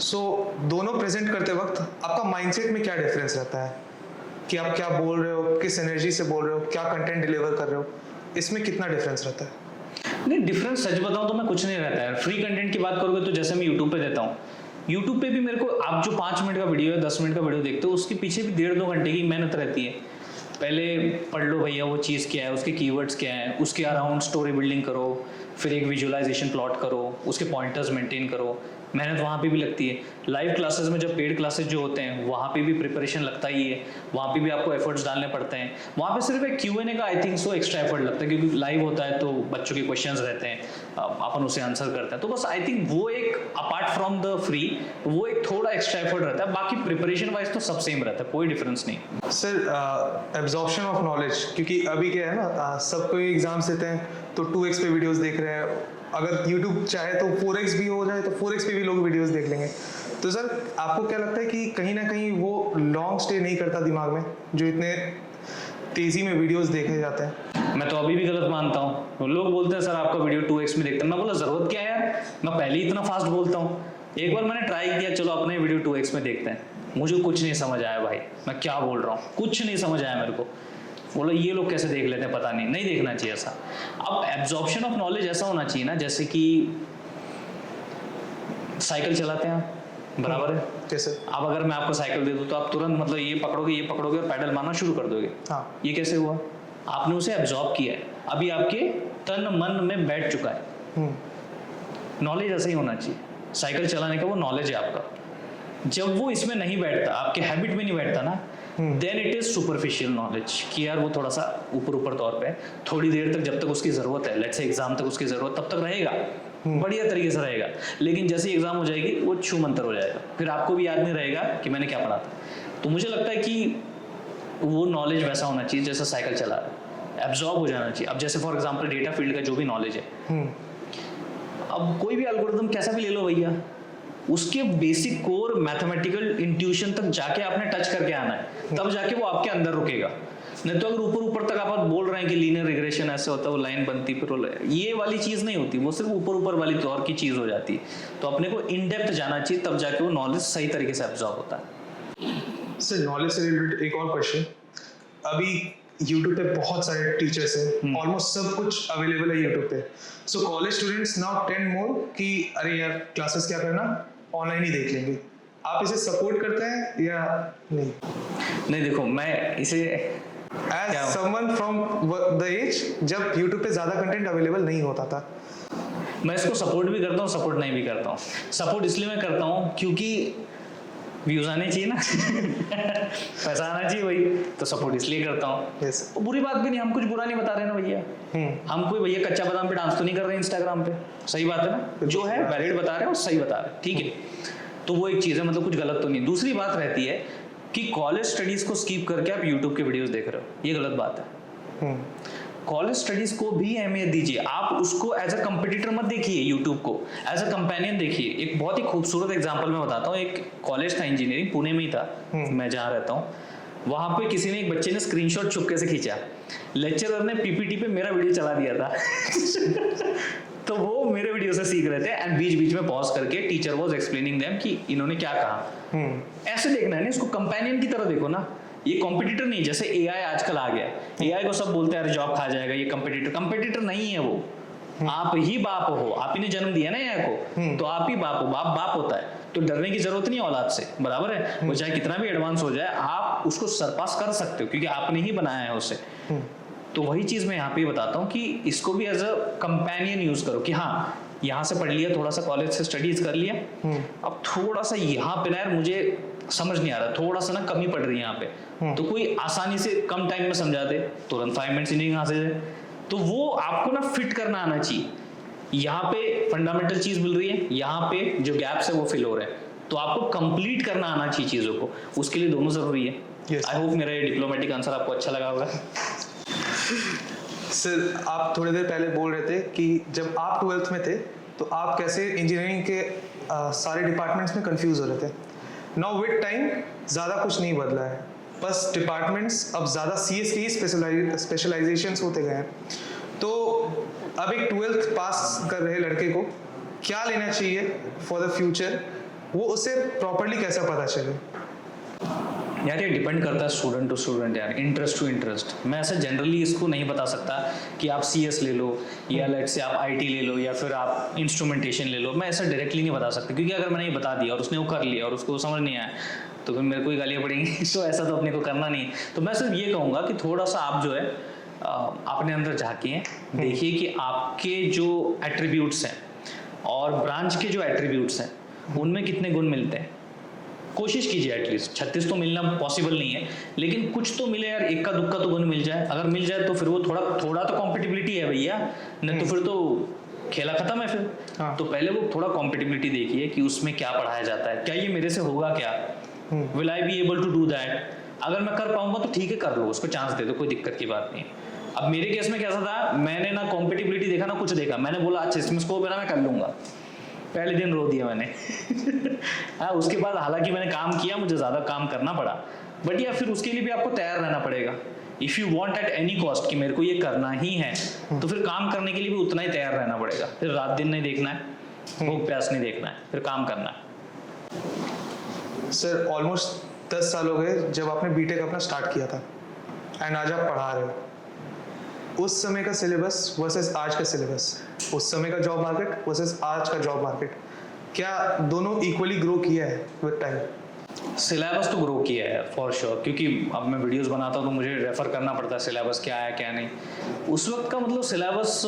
Speaker 1: सो दोनों प्रेजेंट करते वक्त आपका माइंडसेट में क्या डिफरेंस रहता है कि आप क्या बोल रहे हो, किस एनर्जी से बोल रहे हो, क्या कंटेंट डिलीवर कर रहे हो, इसमें कितना डिफरेंस रहता है?
Speaker 3: नहीं, डिफरेंस सच बताऊं तो मैं कुछ नहीं रहता है। फ्री कंटेंट की बात करोगे तो जैसे मैं यूट्यूब पे देता हूँ, यूट्यूब पे भी मेरे को आप जो 5 मिनट का वीडियो है, 10 मिनट का वीडियो देखते हो, उसके पीछे भी 1.5-2 घंटे की मेहनत रहती है। पहले पढ़ लो भैया वो चीज़ क्या है, उसके कीवर्ड्स क्या हैं, उसके अराउंड स्टोरी बिल्डिंग करो, फिर एक विजुअलाइजेशन प्लॉट करो, उसके पॉइंटर्स मेंटेन करो, मेहनत वहाँ पे भी लगती है। लाइव क्लासेस में जब पेड क्लासेस जो होते हैं वहाँ पे भी प्रिपरेशन लगता ही है, वहाँ पे भी आपको एफर्ट्स डालने पड़ते हैं। वहाँ पे सिर्फ एक Q&A का I think so extra effort लगता है, क्योंकि लाइव होता है तो बच्चों के क्वेश्चंस रहते हैं, अपन उसे आंसर करते हैं, तो बस आई थिंक वो एक अपार्ट फ्रॉम द फ्री वो एक थोड़ा एक्स्ट्रा एफर्ट रहता है। बाकी प्रिपरेशन वाइज तो सब सेम रहता है, कोई डिफरेंस नहीं।
Speaker 1: सर एब्जॉर्प्शन ऑफ नॉलेज, क्योंकि अभी क्या है ना, सब कोई एग्जाम्स देते हैं तो 2x पे वीडियोस देख रहे हैं, अगर YouTube चाहे तो 4x भी हो जाए तो 4x पे भी लोग वीडियोस देख लेंगे। तो सर आपको क्या लगता है कि कहीं ना कहीं वो लॉन्ग स्टे नहीं करता दिमाग में, जो इतने तेजी में वीडियोस देखे जाते हैं?
Speaker 3: मैं तो अभी भी गलत मानता हूँ। लोग बोलते हैं सर आपका वीडियो 2x में देखते हैं, मैं बोला जरूरत क्या है यार, मैं पहले ही इतना फास्ट बोलता हूँ। एक बार मैंने ट्राई किया, चलो अपने वीडियो 2x में देखते हैं, मुझे कुछ नहीं समझ आया भाई, मैं क्या बोल रहा हूँ, कुछ नहीं समझ आया मेरे को। बोला ये लोग कैसे देख लेते हैं, पता नहीं, नहीं देखना चाहिए ऐसा। अब एब्जॉर्प्शन ऑफ नॉलेज ऐसा होना चाहिए ना, जैसे कि साइकिल चलाते हैं आप, बराबर है?
Speaker 1: कैसे?
Speaker 3: अब अगर मैं आपको साइकिल दे दूं तो आप तुरंत मतलब ये पकड़ोगे और पैडल मारना शुरू कर दोगे।
Speaker 1: हाँ।
Speaker 3: ये कैसे हुआ? आपने उसे एब्जॉर्ब किया है, अभी आपके तन मन में बैठ चुका है। नॉलेज ऐसा ही होना चाहिए, साइकिल चलाने का वो नॉलेज है आपका। जब वो इसमें नहीं बैठता, आपके हैबिट में नहीं बैठता ना, then it is superficial knowledge, कि यार वो थोड़ा सा ऊपर तौर पे, थोड़ी देर तक जब तक उसकी जरूरत है, लेट्स से एग्जाम तक उसकी जरूरत तब तक रहेगा, बढ़िया तरीके से रहेगा। लेकिन जैसे एग्जाम हो जाएगी वो छू मंतर हो जाएगा, फिर आपको भी याद नहीं रहेगा कि मैंने क्या पढ़ा था। तो मुझे लगता है कि वो नॉलेज वैसा होना चाहिए जैसे साइकिल चला रहा है, एब्जॉर्ब हो जाना चाहिए। अब जैसे फॉर एग्जाम्पल डेटा फील्ड का जो भी नॉलेज है, अब कोई भी एल्गोरिथम कैसा भी ले लो भैया, उसके बेसिक कोर मैथमेटिकल इंट्यूशन तक जाके आपने टच करके आना है, तब जाके वो आपके अंदर रुकेगा। नहीं तो अगर ऊपर तक आप बोल रहे हैं कि लीनियर रिग्रेशन ऐसे होता है, वो लाइन बनती फिर ये वाली चीज नहीं होती, वो सिर्फ ऊपर वाली तौर की चीज हो जाती है। तो अपने को इन डेप्थ जाना चाहिए, तब जाके वो नॉलेज सही तरीके से एब्जॉर्ब होता है।
Speaker 1: सर नॉलेज से रिलेटेड एक और क्वेश्चन, अभी YouTube पे बहुत सारे टीचर्स हैं, ऑलमोस्ट सब कुछ अवेलेबल है YouTube पे, so college students now tend more कि अरे यार क्लासेस क्या करना, ऑनलाइन ही देख लेंगे। आप इसे सपोर्ट करते हैं या नहीं?
Speaker 3: नहीं देखो, मैं इसे
Speaker 1: as someone from the age जब YouTube पे ज्यादा कंटेंट अवेलेबल नहीं होता था,
Speaker 3: मैं इसको सपोर्ट भी करता हूँ, सपोर्ट नहीं भी करता हूँ। सपोर्ट इसलिए मैं करता हूँ क्योंकि व्यूज आने चाहिए ना, पैसा आना चाहिए भाई, तो सपोर्ट इसलिए करता हूँ।
Speaker 1: yes.
Speaker 3: बुरी बात भी नहीं, हम कुछ बुरा नहीं बता रहे ना भैया, हम कोई भैया कच्चा बादाम पे डांस तो नहीं कर रहे हैं इंस्टाग्राम पे, सही बात है ना, जो है वैलिड बता रहे हैं और सही बता रहे हैं, ठीक है, तो वो एक चीज़ है, मतलब कुछ गलत तो नहीं। दूसरी बात रहती है कि कॉलेज स्टडीज को स्किप करके आप यूट्यूब के वीडियोस देख रहे हो, ये गलत बात है। कॉलेज स्टडीज को भी अहमियत दीजिए, आप उसको एज अ कंपटीटर मत देखिए, यूट्यूब को एज अ कंपेनियन देखिए। एक बहुत ही खूबसूरत एग्जांपल मैं बताता हूँ, एक कॉलेज था इंजीनियरिंग, पुणे में ही था, मैं जहाँ रहता हूँ, वहां पे किसी ने, एक बच्चे ने स्क्रीनशॉट चुपके से खींचा, लेक्चरर ने पीपीटी पे मेरा वीडियो चला दिया था तो वो मेरे वीडियो से सीख रहे थे एंड बीच बीच में पॉज करके टीचर वाज एक्सप्लेनिंग देम कि इन्होंने क्या कहा। ऐसे देखना है ना इसको, कंपेनियन की तरह देखो ना, ये कॉम्पिटिटर नहीं। जैसे एआई आजकल आ गया, एआई को सब बोलते हैं अरे जॉब खा जाएगा, ये कंपिटिटर नहीं है वो, आप ही बाप हो, आप ही ने जन्म दिया ना एआई को, तो आप ही बाप हो, बाप होता है, तो डरने की जरूरत नहीं औलाद से, बराबर है। वो चाहे कितना भी एडवांस हो जाए, आप उसको सरपास कर सकते हो क्योंकि आपने ही बनाया है उसे। तो वही चीज मैं यहाँ पे बताता हूँ कि इसको भी एज अ कंपेनियन यूज करो कि हाँ यहाँ से पढ़ लिया, थोड़ा सा कॉलेज से स्टडीज कर लिया, अब थोड़ा सा यहाँ पे ना यार मुझे समझ नहीं आ रहा, थोड़ा सा ना कमी पड़ रही है यहाँ पे, तो कोई आसानी से कम टाइम में समझा दे, तुरंत 5 मिनट्स इंजीनियरिंग हासिल है। तो वो आपको ना फिट करना आना चाहिए। यहाँ पे फंडामेंटल चीज मिल रही है, यहाँ पे जो गैप्स है वो फिल हो रहे हैं, तो आपको कंप्लीट करना आना चाहिए चीजों को, उसके लिए दोनों जरूरी है। आई होप मेरा ये डिप्लोमेटिक आंसर आपको अच्छा लगा होगा।
Speaker 1: सर आप थोड़ी देर पहले बोल रहे थे कि जब आप 12th में थे तो आप कैसे इंजीनियरिंग के सारे डिपार्टमेंट्स में कंफ्यूज हो रहे थे। नाउ विद टाइम ज़्यादा कुछ नहीं बदला है, बस डिपार्टमेंट्स अब ज़्यादा CS के ही स्पेशलाइजेशंस होते गए हैं। तो अब एक 12th पास कर रहे लड़के को क्या लेना चाहिए फॉर द फ्यूचर, वो उसे प्रॉपरली कैसा पता चले?
Speaker 3: यार ये डिपेंड करता है स्टूडेंट टू स्टूडेंट यार, इंटरेस्ट टू इंटरेस्ट। मैं ऐसे जनरली इसको नहीं बता सकता कि आप CS ले लो या लेट से आप IT ले लो या फिर आप इंस्ट्रूमेंटेशन ले लो, मैं ऐसा डायरेक्टली नहीं बता सकता, क्योंकि अगर मैंने ये बता दिया और उसने वो कर लिया और उसको समझ नहीं आया तो फिर मेरे को ही गालियाँ पड़ेंगी तो ऐसा तो अपने को करना नहीं। तो मैं सिर्फ ये कहूँगा कि थोड़ा सा आप जो है अपने अंदर झाँकिए, देखिए कि आपके जो एट्रीब्यूट्स हैं और ब्रांच के जो एट्रीब्यूट्स हैं उनमें कितने गुण मिलते हैं। कोशिश कीजिए, एटलीस्ट 36 तो मिलना पॉसिबल नहीं है, लेकिन कुछ तो मिले यार, इक्का दुक्का तो गुण मिल जाए। अगर मिल जाए तो फिर वो थोड़ा तो कॉम्पिटिबिलिटी है भैया, नहीं तो फिर तो खेला खत्म है फिर।
Speaker 1: हाँ।
Speaker 3: तो पहले वो थोड़ा कॉम्पिटिबिलिटी देखिए कि उसमें क्या पढ़ाया जाता है, क्या ये मेरे से होगा क्या, will I be able to do that. अगर मैं कर पाऊंगा तो ठीक है, कर लो, उसको चांस दे दो, कोई दिक्कत की बात नहीं। अब मेरे केस में कैसा था, मैंने ना कॉम्पिटिबिलिटी देखा ना कुछ देखा, मैंने बोला अच्छा इसमें स्कोप है ना, मैं कर लूंगा, पहले दिन रो दिया मैंने हाँ, उसके बाद हालांकि मैंने काम किया, मुझे ज़्यादा काम करना पड़ा, बट या फिर उसके लिए भी आपको तैयार रहना पड़ेगा। If you want at any cost कि मेरे को ये करना ही है, तो फिर काम करने के लिए भी उतना ही तैयार रहना पड़ेगा। फिर रात दिन नहीं देखना है, भूख प्यास नहीं देखना है, फिर काम करना है।
Speaker 1: सर ऑलमोस्ट 10 साल हो गए जब आपने बीटेक अपना स्टार्ट किया था एंड आज आप पढ़ा रहे हो। उस समय का सिलेबस वर्सेस आज का सिलेबस, उस समय का जॉब मार्केट वर्सेस आज का जॉब मार्केट, क्या दोनों इक्वली ग्रो किया है विद टाइम?
Speaker 3: सिलेबस तो ग्रो किया है फॉर श्योर, क्योंकि अब मैं वीडियोस बनाता हूँ तो मुझे रेफर करना पड़ता है सिलेबस क्या है क्या नहीं। उस वक्त का मतलब सिलेबस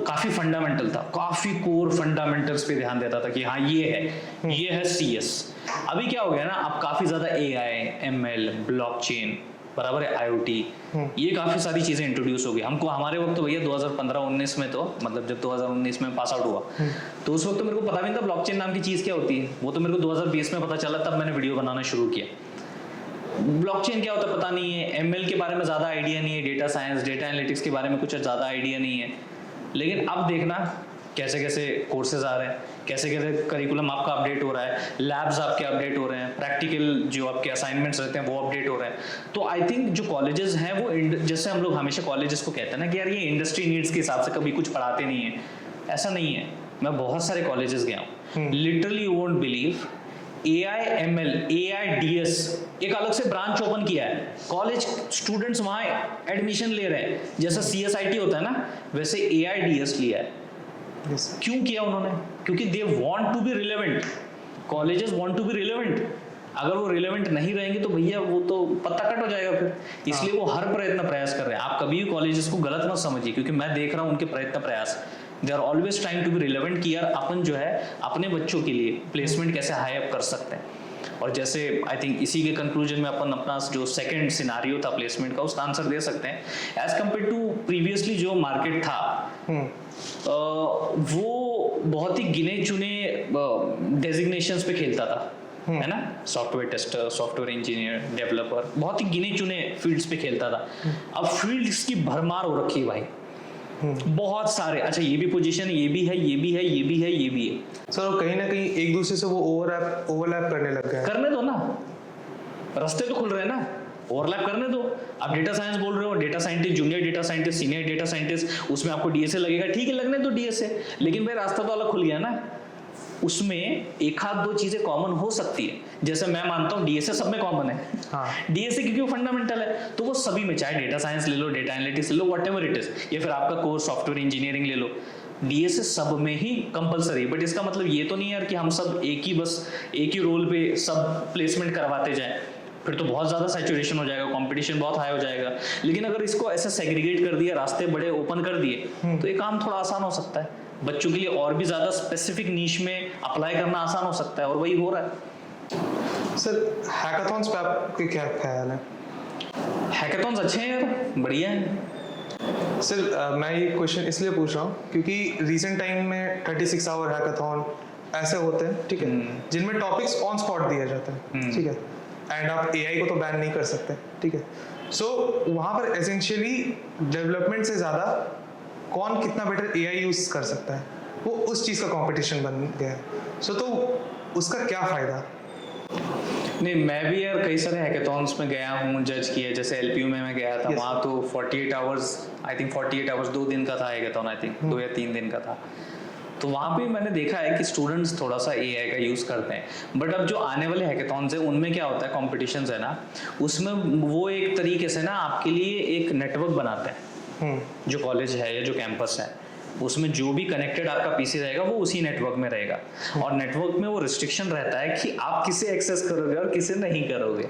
Speaker 3: काफ़ी फंडामेंटल था, काफ़ी कोर फंडामेंटल्स पे ध्यान देता था कि हाँ ये है CS। अभी क्या हो गया ना, अब काफ़ी ज़्यादा AI, ML, ब्लॉकचेन, बराबर है IoT, ये काफ़ी सारी चीज़ें इंट्रोड्यूस हो गई। हमको हमारे वक्त तो भैया 2015-19 में, तो मतलब जब 2019 में पास आउट हुआ तो उस वक्त तो मेरे को पता भी नहीं था ब्लॉकचेन नाम की चीज़ क्या होती है। वो तो मेरे को 2020 में पता चला, तब मैंने वीडियो बनाना शुरू किया। ब्लॉकचेन क्या होता है पता नहीं है, ML के बारे में ज़्यादा आइडिया नहीं है, डेटा साइंस, डेटा एनालिटिक्स के बारे में कुछ ज़्यादा आइडिया नहीं है। लेकिन अब देखना कैसे कैसे कोर्सेज आ रहे हैं, कैसे कैसे करिकुलम आपका अपडेट हो रहा है, लैब्स आपके अपडेट हो रहे हैं, प्रैक्टिकल जो आपके असाइनमेंट्स रहते हैं वो अपडेट हो रहे हैं। तो आई थिंक जो कॉलेजेस हैं वो, जैसे हम लोग हमेशा कॉलेजेस को कहते हैं ना कि यार ये इंडस्ट्री नीड्स के हिसाब से कभी कुछ पढ़ाते नहीं है, ऐसा नहीं है। मैं बहुत सारे कॉलेजेस गया हूँ, literally you won't believe, AI ML AIDS एक अलग से ब्रांच ओपन किया है, कॉलेज स्टूडेंट्स वहाँ एडमिशन ले रहे हैं। जैसा CSIT होता है ना, वैसे AIDS लिया है।
Speaker 1: Yes.
Speaker 3: क्यों किया उन्होंने? क्योंकि they want to be relevant, colleges want to be relevant. अगर वो रिलेवेंट नहीं रहेंगे तो भैया वो तो पत्ता कट हो जाएगा फिर। इसलिए वो हर प्रयास कर रहे हैं। आप कभी भी कॉलेजेस को गलत मत समझिए, क्योंकि मैं देख रहा हूँ उनके प्रयास, they are always trying to be relevant कि यार अपन जो है अपने बच्चों के लिए प्लेसमेंट कैसे हाई अप कर सकते हैं। और जैसे आई थिंक इसी के कंक्लूजन में अपन अपना जो सेकंड सिनारियो था प्लेसमेंट का, उसका आंसर दे सकते हैं। एज कम्पेयर टू प्रीवियसली जो मार्केट था, वो बहुत ही गिने चुने डेजिग्नेशंस पे खेलता था, है ना, software tester, software engineer, developer, बहुत ही गिने चुने फील्ड्स पे खेलता था। अब फील्ड्स की भरमार हो रखी है भाई, बहुत सारे। अच्छा ये भी पोजीशन, ये भी है, ये भी है, ये भी है, ये भी है।
Speaker 1: सर कहीं ना कहीं एक दूसरे से वो ओवरलैप करने लग गए।
Speaker 3: करने दो ना, रास्ते तो खुल रहे हैं ना। ओवरलैप करने दो। आप डेटा साइंस बोल रहे हो, data scientist, junior data scientist, senior data scientist, उसमें आपको डीएसए लगेगा, ठीक है लगने दो डीएसए, लेकिन भाई रास्ता तो अलग खुल गया ना। उसमें एक आध दो चीजें कॉमन हो सकती है, जैसे मैं मानता हूँ डीएसए सब में कॉमन है।
Speaker 1: हाँ।
Speaker 3: डीएसए क्योंकि वो फंडामेंटल है, तो वो सभी में, चाहे डेटा साइंस ले लो, डेटा एनालिटिक्स ले लो, व्हाटएवर इट इज, या फिर आपका कोर्स सॉफ्टवेयर इंजीनियरिंग ले लो, डीएसए सब में ही कंपलसरी। बट इसका मतलब ये तो नहीं है यार कि हम सब एक ही रोल पे सब प्लेसमेंट करवाते जाएं, फिर तो बहुत ज़्यादा सैचुरेशन हो जाएगा, कंपटीशन बहुत हाई हो जाएगा। लेकिन अगर इसको ऐसे सेग्रीगेट कर दिया, रास्ते बड़े ओपन कर दिए, तो ये काम थोड़ा आसान हो सकता है बच्चों के लिए, और भी ज़्यादा स्पेसिफिक नीश में अप्लाई करना आसान हो सकता है, और वही हो रहा है।
Speaker 1: सर हैकाथॉन्स पे आपके क्या ख्याल है?
Speaker 3: हैकाथॉन्स अच्छे हैं यार, बढ़िया है।
Speaker 1: सर मैं ये क्वेश्चन इसलिए पूछ रहा हूँ क्योंकि रिसेंट टाइम में 36 आवर हैकाथॉन ऐसे होते हैं, ठीक है, जिनमें टॉपिक्स ऑन स्पॉट दिया जाता है, ठीक है, एंड आप एआई को तो बैन नहीं कर सकते, ठीक है। सो वहाँ पर एसेंशियली डेवलपमेंट से ज़्यादा कौन कितना बेटर एआई यूज़ कर सकता है, वो उस चीज़ का कंपटीशन बन गया है। सो तो उसका क्या फ़ायदा?
Speaker 3: नहीं, मैं भी यार कई सारे हैकाथॉन्स में गया हूँ, जज किया, जैसे एलपीयू में मैं गया था,
Speaker 1: Yes.
Speaker 3: वहाँ तो 48 आवर्स, आई थिंक 48 आवर्स 2 दिन का था हैकाथॉन, आई थिंक 2 या 3 दिन का था। तो वहाँ पे मैंने देखा है कि स्टूडेंट्स थोड़ा सा एआई का यूज़ करते हैं, बट अब जो आने वाले हैकाथॉन्स है उनमें क्या होता है, कॉम्पिटिशन्स है ना, उसमें वो एक तरीके से ना आपके लिए एक नेटवर्क बनाते हैं। जो कॉलेज है या जो कैंपस है, उसमें जो भी कनेक्टेड आपका पीसी रहेगा वो उसी नेटवर्क में रहेगा, और नेटवर्क में वो रिस्ट्रिक्शन रहता है कि आप किसे एक्सेस करोगे और किसे नहीं करोगे।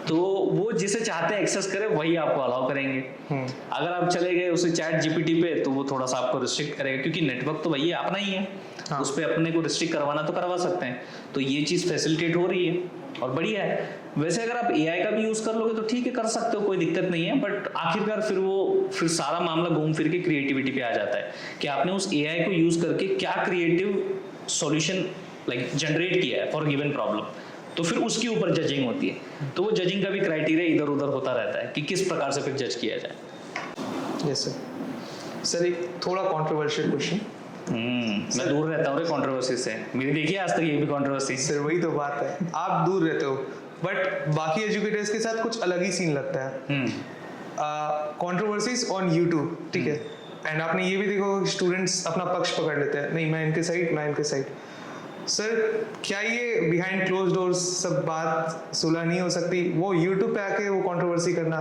Speaker 3: तो वो जिसे चाहते हैं एक्सेस करें वही आपको अलाउ करेंगे। अगर आप चले गए उसे चैट जीपीटी पे, तो वो थोड़ा सा आपको रिस्ट्रिक्ट करेगा, क्योंकि नेटवर्क तो वही अपना ही है।
Speaker 1: हाँ।
Speaker 3: उस पर अपने को रिस्ट्रिक्ट करवाना तो करवा सकते हैं। तो ये चीज़ फैसिलिटेट हो रही है और बढ़िया है। वैसे अगर आप एआई का भी यूज़ कर लोगे तो ठीक है, कर सकते हो, कोई दिक्कत नहीं है, बट आखिरकार फिर सारा मामला घूम फिर के क्रिएटिविटी पे आ जाता है कि आपने उस एआई को यूज़ करके क्या क्रिएटिव सॉल्यूशन लाइक जनरेट किया है फॉर गिवन प्रॉब्लम। तो फिर उसके ऊपर जजिंग होती है, तो वो जजिंग का भी क्राइटेरिया इधर उधर होता रहता है कि किस प्रकार से फिर जज किया जाए।
Speaker 1: Yes sir. सर एक थोड़ा कॉन्ट्रोवर्शियल क्वेश्चन।
Speaker 3: मैं दूर रहता हूँ कंट्रोवर्सी से, मेरी देखिए आज तक ये भी कंट्रोवर्सी।
Speaker 1: सर वही तो बात है, आप दूर रहते हो, बट बाकी एजुकेटर्स के साथ कुछ अलग ही सीन लगता है। कंट्रोवर्सीज ऑन यूट्यूब, ठीक है, एंड आपने ये भी देखो स्टूडेंट्स अपना पक्ष पकड़ लेते हैं, नहीं मैं इनके साइड। सर क्या ये बिहाइंड क्लोज डोर्स सब बात सुलह नहीं हो सकती? वो यूट्यूब पे आके वो कंट्रोवर्सी करना,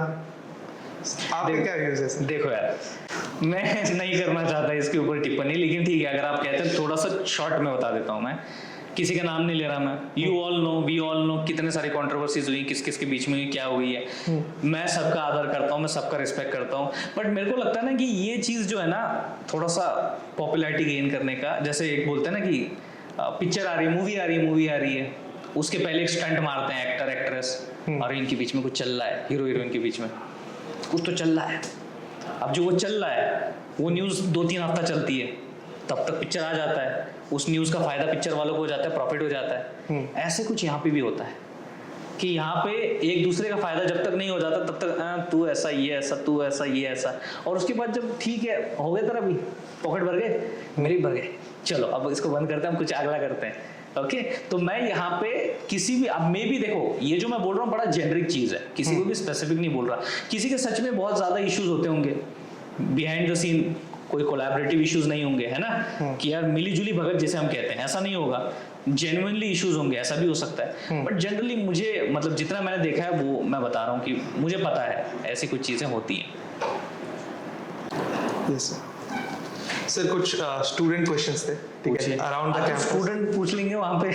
Speaker 1: आपके क्या व्यूज है सर?
Speaker 3: देखो यार, मैं नहीं करना चाहता इसके ऊपर टिप्पणी, लेकिन ठीक है, अगर आप कहते हैं थोड़ा सा शॉर्ट में बता देता हूँ। मैं किसी का नाम नहीं ले रहा, मैं you all know, we all know कितने सारी कंट्रोवर्सीज हुई, किस किस के बीच में हुई, क्या हुई है। मैं सबका आदर करता हूँ, मैं सबका रिस्पेक्ट करता हूँ, बट मेरे को लगता है ना कि ये चीज़ जो है ना, थोड़ा सा पॉपुलैरिटी गेन करने का, जैसे एक बोलते हैं ना कि पिक्चर आ रही है, मूवी आ रही है, उसके पहले एक स्टंट मारते हैं एक्टर एक्ट्रेस, और इनके बीच में कुछ चल रहा है, हीरो हीरोइन के बीच में कुछ तो चल रहा है। अब जो वो चल रहा है वो न्यूज़ 2-3 हफ्ता चलती है, तब तक पिक्चर आ जाता है, उस न्यूज़ का फायदा पिक्चर वालों को हो जाता है, प्रॉफिट हो जाता है। ऐसे कुछ यहाँ पे भी होता है कि यहाँ पे एक दूसरे का फायदा जब तक नहीं हो जाता तब तक तू ऐसा ये ऐसा, तू ऐसा ये ऐसा, और उसके बाद जब ठीक है हो गया तेरा भी पॉकेट भर गए, मेरे भर गए, चलो अब इसको बंद करते हैं, हम कुछ अगला करते हैं। ओके, तो मैं यहाँ पे किसी भी, अब मे भी देखो ये जो मैं बोल रहा हूँ बड़ा जेनरिक चीज़ है, किसी को भी स्पेसिफिक नहीं बोल रहा। किसी के सच में बहुत ज़्यादा इश्यूज होते होंगे बिहाइंड द सीन, कोई कोलैबोरेटिव इश्यूज नहीं होंगे, है ना, कि यार मिली जुली भगत जैसे हम कहते हैं, ऐसा नहीं होगा, जेन्युइनली इश्यूज होंगे, ऐसा भी हो सकता है। बट जनरली मुझे मतलब जितना मैंने देखा है वो मैं बता रहा हूँ कि मुझे पता है ऐसी कुछ चीज़ें होती हैं।
Speaker 1: यस सर, कुछ स्टूडेंट क्वेश्चंस थे, ठीक है, अराउंड द कैंपस।
Speaker 3: स्टूडेंट पूछ लेंगे वहाँ पे।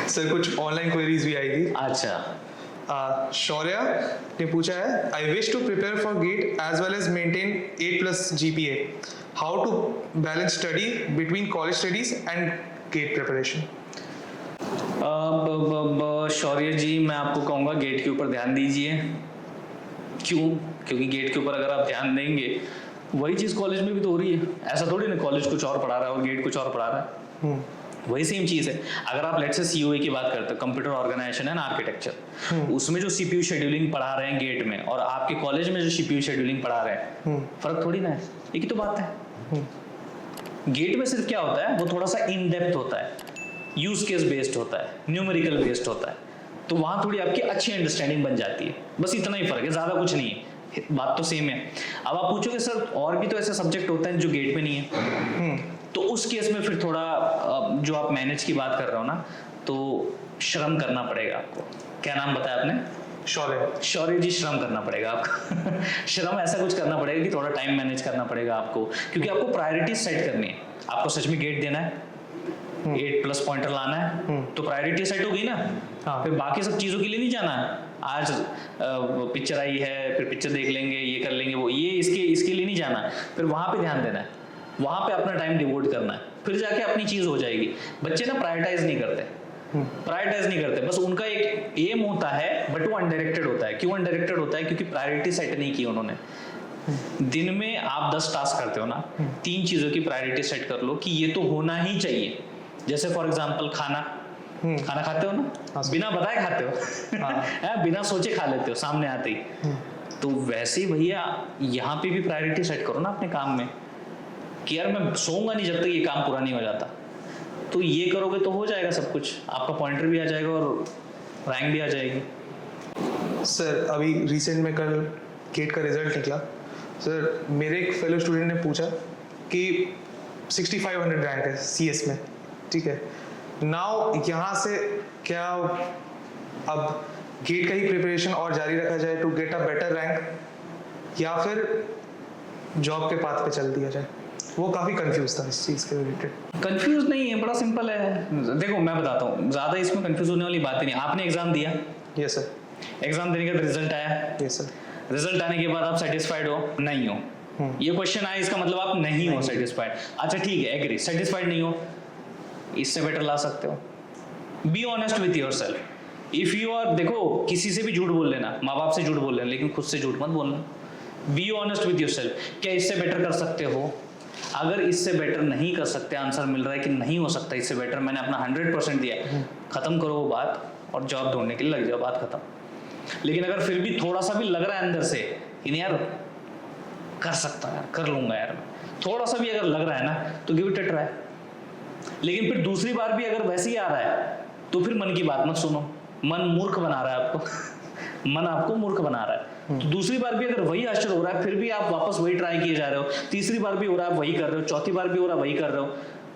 Speaker 1: सर कुछ ऑनलाइन क्वेरीज भी आई थी।
Speaker 3: अच्छा,
Speaker 1: शौर्या ने पूछा है, I wish to prepare for GATE as well as maintain 8+ GPA, how to balance study between college studies and GATE preparation?
Speaker 3: Shaurya ji, मैं आपको कहूँगा गेट के ऊपर ध्यान दीजिए। क्यों? क्योंकि गेट के ऊपर अगर आप ध्यान देंगे, वही चीज़ कॉलेज में भी तो हो रही है। ऐसा थोड़ी ना कॉलेज कुछ और पढ़ा रहा है और गेट कुछ और पढ़ा रहा है, वही सेम चीज़ है। अगर आप लेट्स से COA की बात करते हो, कंप्यूटर ऑर्गेनाइजेशन एंड आर्किटेक्चर, उसमें जो CPU शेड्यूलिंग पढ़ा रहे हैं गेट में, और आपके कॉलेज में जो CPU शेड्यूलिंग पढ़ा रहे हैं, फर्क थोड़ी ना है, एक ही तो बात है। गेट में सिर्फ क्या होता है, वो थोड़ा सा इन डेप्थ होता है, यूज केस बेस्ड होता है, न्यूमेरिकल बेस्ड होता है। तो वहाँ थोड़ी आपकी अच्छी अंडरस्टैंडिंग बन जाती है। बस इतना ही फर्क है, ज़्यादा कुछ नहीं है, बात तो सेम है। अब आप पूछोगे सर और भी तो ऐसे सब्जेक्ट होते हैं जो गेट में नहीं है, तो उस केस में फिर थोड़ा जो आप मैनेज की बात कर रहे हो ना, तो श्रम करना पड़ेगा आपको। क्या नाम बताया आपने? शौर्य जी, श्रम करना पड़ेगा आपको। श्रम ऐसा कुछ करना पड़ेगा कि थोड़ा टाइम मैनेज करना पड़ेगा आपको, क्योंकि आपको प्रायोरिटीज सेट करनी है। आपको सच में गेट देना है, 8+ पॉइंटर लाना है, तो प्रायोरिटी सेट हो गई ना।
Speaker 1: हाँ।
Speaker 3: फिर बाकी सब चीजों के लिए नहीं जाना है। आज पिक्चर आई है, फिर पिक्चर देख लेंगे, ये कर लेंगे, वो ये इसके लिए नहीं जाना है। फिर वहां पे ध्यान देना है, वहां पे अपना टाइम डिवोट करना है, फिर जाके अपनी चीज हो जाएगी। बच्चे ना प्रायोरिटाइज नहीं करते, बस उनका एक एम होता है, बट वो अनडायरेक्टेड होता है। क्यों अनडायरेक्टेड होता है? क्योंकि प्रायोरिटी सेट नहीं की उन्होंने। दिन में आप 10 टास्क करते हो ना, 3 चीजों की प्रायोरिटी सेट कर लो कि ये तो होना ही चाहिए। जैसे फॉर एग्जांपल खाना खाते हो ना, बिना बताए खाते हो। बिना सोचे खा लेते हो सामने आते ही। तो वैसे ही भैया यहाँ पे भी प्रायोरिटी सेट करो ना अपने काम में, कि यार मैं सोऊंगा नहीं जब तक ये काम पूरा नहीं हो जाता। तो ये करोगे तो हो जाएगा सब कुछ, आपका पॉइंटर भी आ जाएगा और रैंक भी आ जाएगी।
Speaker 1: सर अभी रिसेंट में कल गेट का रिजल्ट निकला। सर मेरे एक फेलो स्टूडेंट ने पूछा कि 6500 रैंक है CS में, ठीक है। नाउ यहाँ से क्या अब गेट का ही प्रिपरेशन और जारी रखा जाए to get a better rank, या फिर जॉब के पाथ पे चल दिया जाए? वो काफ़ी कंफ्यूज था इस चीज़ के रिलेटेड।
Speaker 3: कंफ्यूज नहीं है, बड़ा सिंपल है। देखो मैं बताता हूँ, ज़्यादा इसमें कंफ्यूज होने वाली बात ही नहीं। आपने एग्जाम दिया,
Speaker 1: यस सर।
Speaker 3: एग्जाम देने का रिजल्ट आया,
Speaker 1: यस सर।
Speaker 3: रिजल्ट आने के बाद आप सेटिस्फाइड हो? नहीं हो। ये क्वेश्चन आया, इसका मतलब आप नहीं हो सेटिस्फाइड। अच्छा ठीक है, एग्री, सेटिस्फाइड नहीं हो, इससे बेटर ला सकते हो। Be honest with yourself. If you are, देखो किसी से भी झूठ बोल लेना, माँ बाप से झूठ बोल लेना, लेकिन खुद से झूठ मत बोलना। B honest with your self. क्या इससे बेटर कर सकते हो? अगर इससे बेटर नहीं कर सकते, आंसर मिल रहा है कि नहीं हो सकता इससे बेटर, मैंने अपना 100% दिया, खत्म करो वो बात और जॉब ढूंढने के लिए लग जाओ, बात खत्म। लेकिन अगर फिर भी थोड़ा सा भी लग रहा है अंदर से कि यार कर सकता यार, कर लूंगा यार, थोड़ा सा भी अगर लग रहा है ना, तो गिव इट अ ट्राई। लेकिन फिर दूसरी बार भी अगर वैसे ही आ रहा है, तो फिर मन की बात मत सुनो। मन मूर्ख बना रहा है आपको। मन आपको मूर्ख बना रहा है। तो दूसरी बार भी अगर वही आश्चर्य हो रहा है, फिर भी आप वापस वही ट्राई किए जा रहे हो, तीसरी बार भी हो रहा है वही कर रहे हो, चौथी बार भी हो रहा है वही कर रहे हो,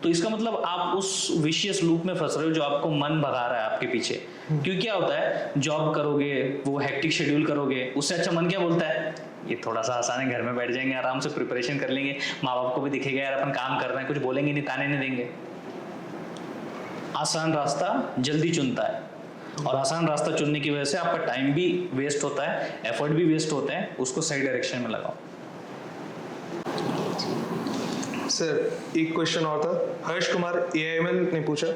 Speaker 3: तो इसका मतलब आप उस विशियस लूप में फंस रहे हो जो आपको मन भगा रहा है आपके पीछे। क्योंकि क्या होता है, जॉब करोगे, वो हेक्टिक शेड्यूल करोगे, उससे अच्छा मन क्या बोलता है, ये थोड़ा सा आसान है, घर में बैठ जाएंगे, आराम से प्रिपरेशन कर लेंगे, माँ बाप को भी दिखेगा यार अपन काम कर रहे हैं, कुछ बोलेंगे नहीं, ताने नहीं देंगे। आसान रास्ता जल्दी चुनता है, और आसान रास्ता चुनने की वजह से आपका टाइम भी वेस्ट होता है, एफर्ट भी वेस्ट होते हैं, उसको सही डायरेक्शन में लगाओ।
Speaker 1: सर एक क्वेश्चन और था, हर्ष कुमार AIML ने पूछा,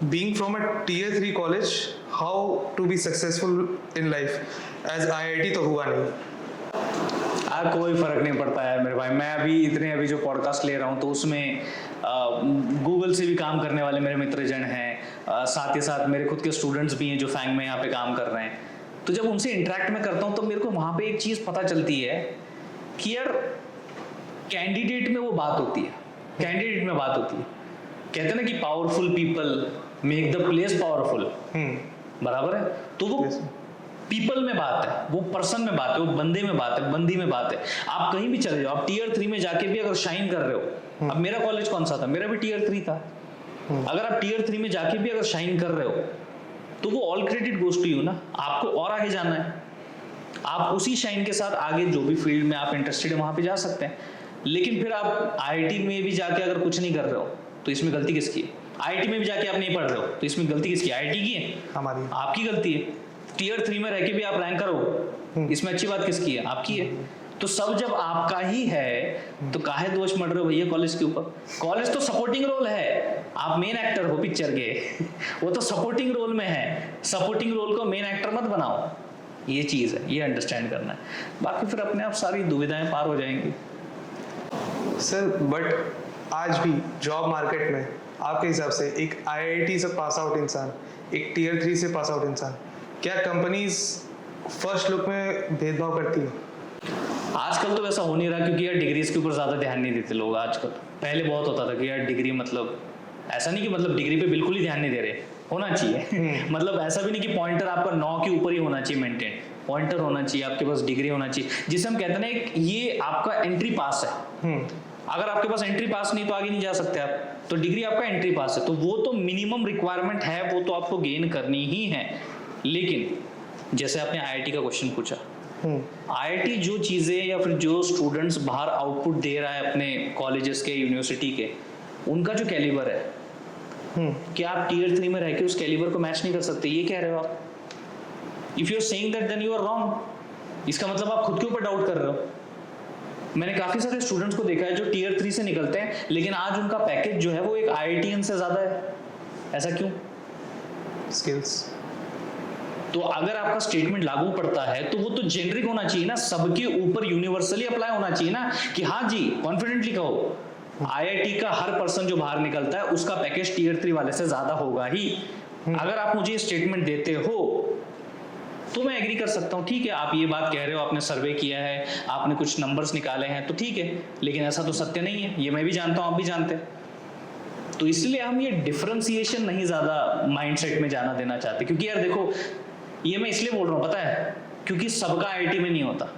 Speaker 1: being from a Tier 3 college, how to be successful in life, as IIT तो हुआ नहीं।
Speaker 3: कोई फर्क नहीं पड़ता है मेरे भाई। मैं अभी जो पॉडकास्ट ले रहा हूँ, तो उसमें गूगल से भी काम करने वाले मेरे मित्रजन हैं, साथ ही साथ मेरे खुद के स्टूडेंट्स भी हैं जो फैंग में यहाँ पे काम कर रहे हैं। तो जब उनसे इंटरेक्ट में करता हूँ, तो मेरे को वहाँ पे एक चीज़ पता चलती है कि यार कैंडिडेट में वो बात होती है, कैंडिडेट में बात होती है। कहते हैं ना कि powerful people make the place powerful, बराबर है। तो वो पीपल में बात है, वो पर्सन में बात है, वो बंदे में बात है, बंदी में बात है। आप कहीं भी चले जाओ, आप Tier 3 में जाके भी अगर शाइन कर रहे हो, अब मेरा कॉलेज कौन सा था, मेरा भी Tier 3 था। अगर आप Tier 3 में जाके भी अगर शाइन कर रहे हो, तो वो all credit goes to you ना। आपको और आगे जाना है, आप उसी शाइन के साथ आगे जो भी फील्ड में आप इंटरेस्टेड है वहां पे जा सकते हैं। लेकिन फिर आप IIT में भी जाके अगर कुछ नहीं कर रहे हो, तो इसमें गलती किसकी है? IIT में भी जाके आप नहीं पढ़ रहे हो, तो इसमें गलती किसकी? IIT की है?
Speaker 1: हमारी।
Speaker 3: आपकी गलती है। Tier 3 में रह के भी आप रैंक करो, इसमें अच्छी बात किसकी है? आपकी है। तो सब जब आपका ही है, तो काहे दोष मर रहे हो भैया कॉलेज के ऊपर? कॉलेज तो सपोर्टिंग रोल है, आप मेन एक्टर हो पिक्चर के। वो तो सपोर्टिंग रोल में है, सपोर्टिंग रोल को मेन एक्टर मत बनाओ। ये चीज है, ये अंडरस्टैंड करना है। बाकी फिर अपने आप सारी दुविधाएं पार हो जाएंगी।
Speaker 1: सर बट आज भी जॉब मार्केट में आपके हिसाब से एक IIT से पास आउट इंसान, एक Tier 3 से पास आउट इंसान, क्या कंपनीज फर्स्ट लुक में भेदभाव करती है?
Speaker 3: आजकल तो वैसा हो नहीं रहा, क्योंकि यार डिग्रीज के ऊपर ज्यादा ध्यान नहीं देते लोग आजकल। पहले बहुत होता था कि यार डिग्री मतलब, ऐसा नहीं कि मतलब डिग्री पे बिल्कुल ही ध्यान नहीं दे रहे, होना चाहिए मतलब ऐसा भी नहीं कि पॉइंटर आपका 9 के ऊपर ही होना चाहिए मेंटेन, पॉइंटर होना चाहिए, आपके पास डिग्री होना चाहिए, जिसे हम कहते हैं ना ये आपका एंट्री पास है। अगर आपके पास एंट्री पास नहीं तो आगे नहीं जा सकते आप, तो डिग्री आपका एंट्री पास है, तो वो तो मिनिमम रिक्वायरमेंट है, वो तो आपको गेन करनी ही है। लेकिन जैसे आपने आईआईटी का क्वेश्चन पूछा, आईआईटी जो चीज़ें या फिर जो स्टूडेंट्स बाहर आउटपुट दे रहा है अपने कॉलेजेस के, यूनिवर्सिटी के, उनका जो कैलिबर है, क्या आप टीयर 3 में रह के उस कैलिबर को मैच नहीं कर सकते? ये कह रहे हो आप? If you are saying that then you are wrong. इसका मतलब आप खुद के ऊपर डाउट कर रहे हो। मैंने काफी सारे स्टूडेंट्स को देखा है जो टीयर 3 से निकलते हैं, लेकिन आज उनका पैकेज जो है वो एक आईआईटीएन से ज्यादा है। ऐसा क्यों?
Speaker 1: स्किल्स।
Speaker 3: तो अगर आपका स्टेटमेंट लागू पड़ता है तो वो तो जेनरिक होना चाहिए ना, सबके ऊपर यूनिवर्सली अप्लाई होना चाहिए ना, कि हाँ जी कॉन्फिडेंटली कहो आईआईटी का हर पर्सन जो बाहर निकलता है उसका पैकेज टीयर 3 वाले से ज्यादा होगा ही। अगर आप मुझे स्टेटमेंट देते हो तो मैं एग्री कर सकता हूँ, ठीक है आप ये बात कह रहे हो, आपने सर्वे किया है, आपने कुछ नंबर्स निकाले हैं, तो ठीक है, लेकिन ऐसा तो सत्य नहीं है, ये मैं भी जानता हूँ, आप भी जानते हैं। तो इसलिए हम ये डिफरेंशिएशन नहीं ज्यादा माइंडसेट में जाना देना चाहते, क्योंकि यार देखो ये मैं इसलिए बोल रहा हूँ पता है, क्योंकि सबका आईआईटी में नहीं होता,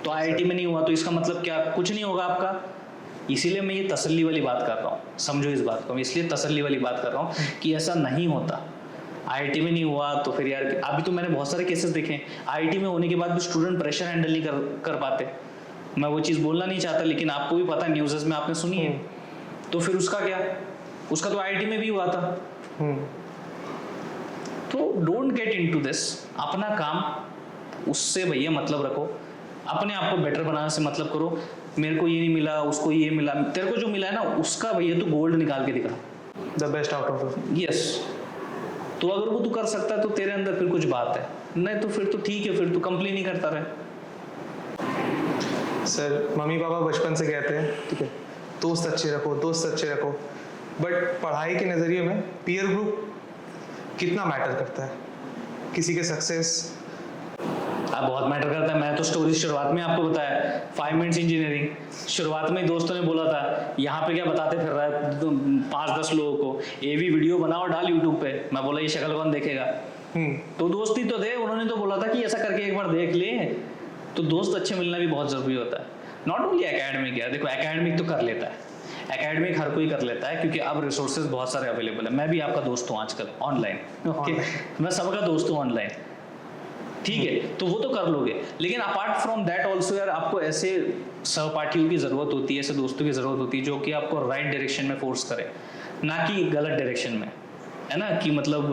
Speaker 3: तो आईआईटी में नहीं हुआ तो इसका मतलब क्या कुछ नहीं होगा आपका। इसीलिए मैं ये तसल्ली वाली बात कर रहा हूँ, समझो इस बात को, मैं इसलिए तसल्ली वाली बात कर रहा हूँ कि ऐसा नहीं होता। आईआईटी में नहीं हुआ तो फिर यार, अभी तो मैंने बहुत सारे केसेस देखे हैं आईआईटी में होने के बाद भी स्टूडेंट प्रेशर हैंडल नहीं कर पाते। मैं वो चीज़ बोलना नहीं चाहता, लेकिन आपको भी पता है, न्यूज़ में आपने सुनी है, तो फिर उसका क्या, उसका तो आईआईटी में भी हुआ था। तो डोंट गेट इनटू दिस, अपना काम उससे भैया मतलब रखो, अपने आप को बेटर बनाने से मतलब करो। मेरे को ये नहीं मिला, उसको ये मिला, तेरे को जो मिला है ना उसका भैया तू गोल्ड निकाल के दिखा,
Speaker 1: the best out of it.
Speaker 3: Yes. तो अगर वो तू कर सकता है तो तेरे अंदर फिर कुछ बात है, नहीं तो फिर तो ठीक है, फिर तू कंप्लेन नहीं करता रहे।
Speaker 1: सर मम्मी पापा बचपन से कहते हैं ठीक है दोस्त अच्छे रखो, दोस्त अच्छे रखो, बट पढ़ाई के नज़रिए में पीयर ग्रुप कितना मैटर करता है किसी के सक्सेस?
Speaker 3: अब बहुत मैटर करता है। मैं तो स्टोरी शुरुआत में आपको बताया, 5 मिनट्स इंजीनियरिंग, शुरुआत में दोस्तों ने बोला था यहाँ पे क्या बताते फिर रहा है 5-10 लोगों को, ये भी वीडियो बनाओ डाल यूट्यूब पे। मैं बोला ये शक्ल कौन देखेगा? तो दोस्त ही तो थे, उन्होंने तो बोला था कि ऐसा करके एक बार देख ले। तो दोस्त अच्छे मिलना भी बहुत जरूरी होता है, नॉट ओनली एकेडमिक। यार देखो एकेडमिक तो कर लेता है, एकेडमिक हर कोई कर लेता है, क्योंकि अब रिसोर्सेज बहुत सारे अवेलेबल है। मैं भी आपका दोस्त हूँ आजकल ऑनलाइन, ओके, मैं सबका दोस्त हूँ ऑनलाइन, ठीक है, तो वो तो कर लोगे। लेकिन अपार्ट फ्रॉम दैट ऑल्सो यार आपको ऐसे सहपाठियों की ज़रूरत होती है, ऐसे दोस्तों की ज़रूरत होती है जो कि आपको राइट डायरेक्शन में फोर्स करे, ना कि गलत डायरेक्शन में, है ना, कि मतलब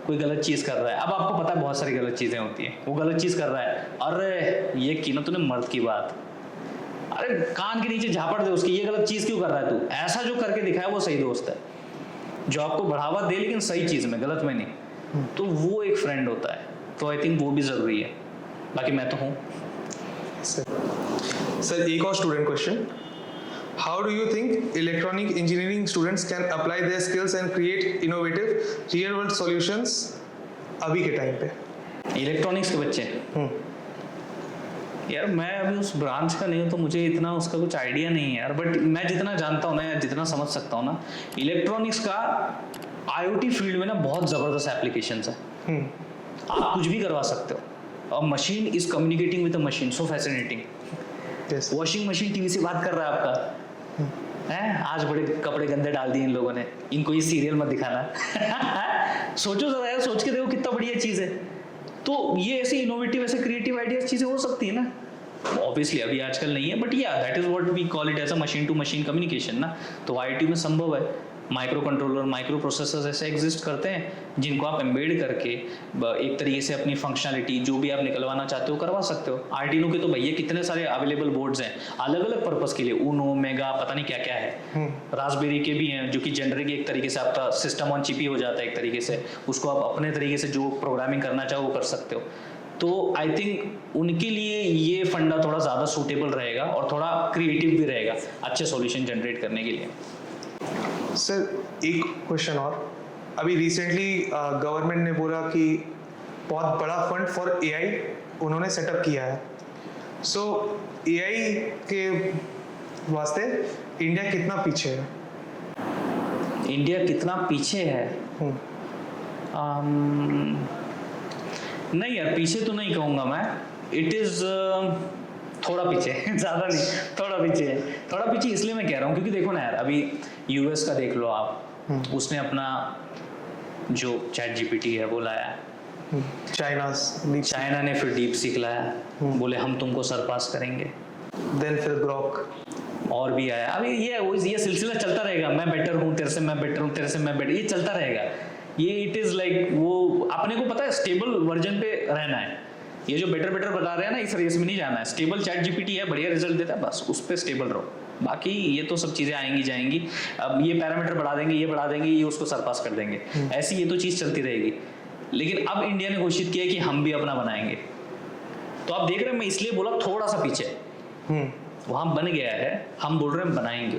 Speaker 3: कोई गलत चीज़ कर रहा है। अब आपको पता है बहुत सारी गलत चीज़ें होती हैं, वो गलत चीज़ कर रहा है, अरे ये की ना तूने मर्द की बात, अरे कान के नीचे झापड़ दे उसकी, ये गलत चीज़ क्यों कर रहा है तू? ऐसा जो करके दिखाया वो सही दोस्त है, जो आपको बढ़ावा दे लेकिन सही चीज़ में, गलत में नहीं, तो वो एक फ्रेंड होता है। तो आई थिंक वो भी ज़रूरी है। बाकी मैं तो हूँ।
Speaker 1: सर एक और student question, how do you think electronic engineering students can apply their skills and create innovative real world solutions अभी के टाइम पे?
Speaker 3: इलेक्ट्रॉनिक्स के बच्चे, यार मैं अभी उस ब्रांच का नहीं हूँ तो मुझे इतना उसका कुछ आइडिया नहीं है यार, बट मैं जितना जानता हूँ ना या जितना समझ सकता हूँ ना, इलेक्ट्रॉनिक्स का आईओटी फील्ड में ना बहुत ज़बरदस्त एप्लीकेशंस है। आप कुछ भी करवा सकते हो। अब machine is communicating with a machine, so fascinating. Washing machine TV से बात कर रहा है आपका, है आज बड़े कपड़े गंदे डाल दिए इन लोगों ने, इनको ये सीरियल मत दिखाना। सोचो जरा यार, सोच के देखो कितना बढ़िया चीज़ है। तो ये ऐसे इनोवेटिव, ऐसे क्रिएटिव आइडियाज चीज़ें हो सकती है ना। ऑब्वियसली अभी आजकल नहीं है, बट या that is what we call it as a machine to machine communication ना। तो आईटी में संभव है। माइक्रो कंट्रोलर, माइक्रो प्रोसेसर्स ऐसे एग्जिस्ट करते हैं जिनको आप एम्बेड करके एक तरीके से अपनी फंक्शनलिटी जो भी आप निकलवाना चाहते हो करवा सकते हो। आर्डिनो के तो भैया कितने सारे अवेलेबल बोर्ड्स हैं अलग अलग पर्पस के लिए, ऊनो, मेगा, पता नहीं क्या क्या है। रास्पबेरी के भी हैं जो कि जनरिक एक तरीके से आपका सिस्टम ऑन चिप ही हो जाता है एक तरीके से, उसको आप अपने तरीके से जो प्रोग्रामिंग करना चाहो वो कर सकते हो। तो आई थिंक उनके लिए ये फंडा थोड़ा ज़्यादा सूटेबल रहेगा और थोड़ा क्रिएटिव भी रहेगा अच्छे सॉल्यूशन जनरेट करने के लिए।
Speaker 1: सर एक क्वेश्चन और, अभी रिसेंटली गवर्नमेंट ने बोला कि बहुत बड़ा फंड फॉर एआई उन्होंने सेटअप किया है। सो एआई के वास्ते इंडिया कितना पीछे है?
Speaker 3: इंडिया कितना पीछे है? नहीं यार, पीछे तो नहीं कहूँगा मैं, इट इज़ थोड़ा पीछे ज़्यादा नहीं, थोड़ा पीछे है। थोड़ा पीछे इसलिए मैं कह रहा हूँ क्योंकि देखो ना यार, अभी यूएस का देख लो आप, उसने अपना जो चैट जीपीटी है वो लाया है, चाइना ने फिर डीप सीख लाया, बोले हम तुमको सरपास करेंगे,
Speaker 1: देन फिर ग्रॉक
Speaker 3: और भी आया। अभी ये सिलसिला चलता रहेगा, मैं बेटर हूँ तेरे से, मैं बेटर हूँ तेरे से, मैं बेटर, ये चलता रहेगा। ये इट इज़ लाइक वो अपने को पता है स्टेबल वर्जन पे रहना है। ये जो बेटर बता रहे हैं ना, इस रेस में नहीं जाना है। स्टेबल चैट जीपीटी है, बढ़िया रिजल्ट देता है, बस उस पर स्टेबल रहो। बाकी ये तो सब चीज़ें आएंगी जाएंगी, अब ये पैरामीटर बढ़ा देंगे, ये बढ़ा देंगे, ये उसको सरपास कर देंगे, ऐसी ये तो चीज़ चलती रहेगी। लेकिन अब इंडिया ने घोषित किया कि हम भी अपना बनाएंगे, तो आप देख रहे हैं, मैं इसलिए बोला थोड़ा सा पीछे, वहाँ बन गया है, हम बोल रहे हैं बनाएंगे,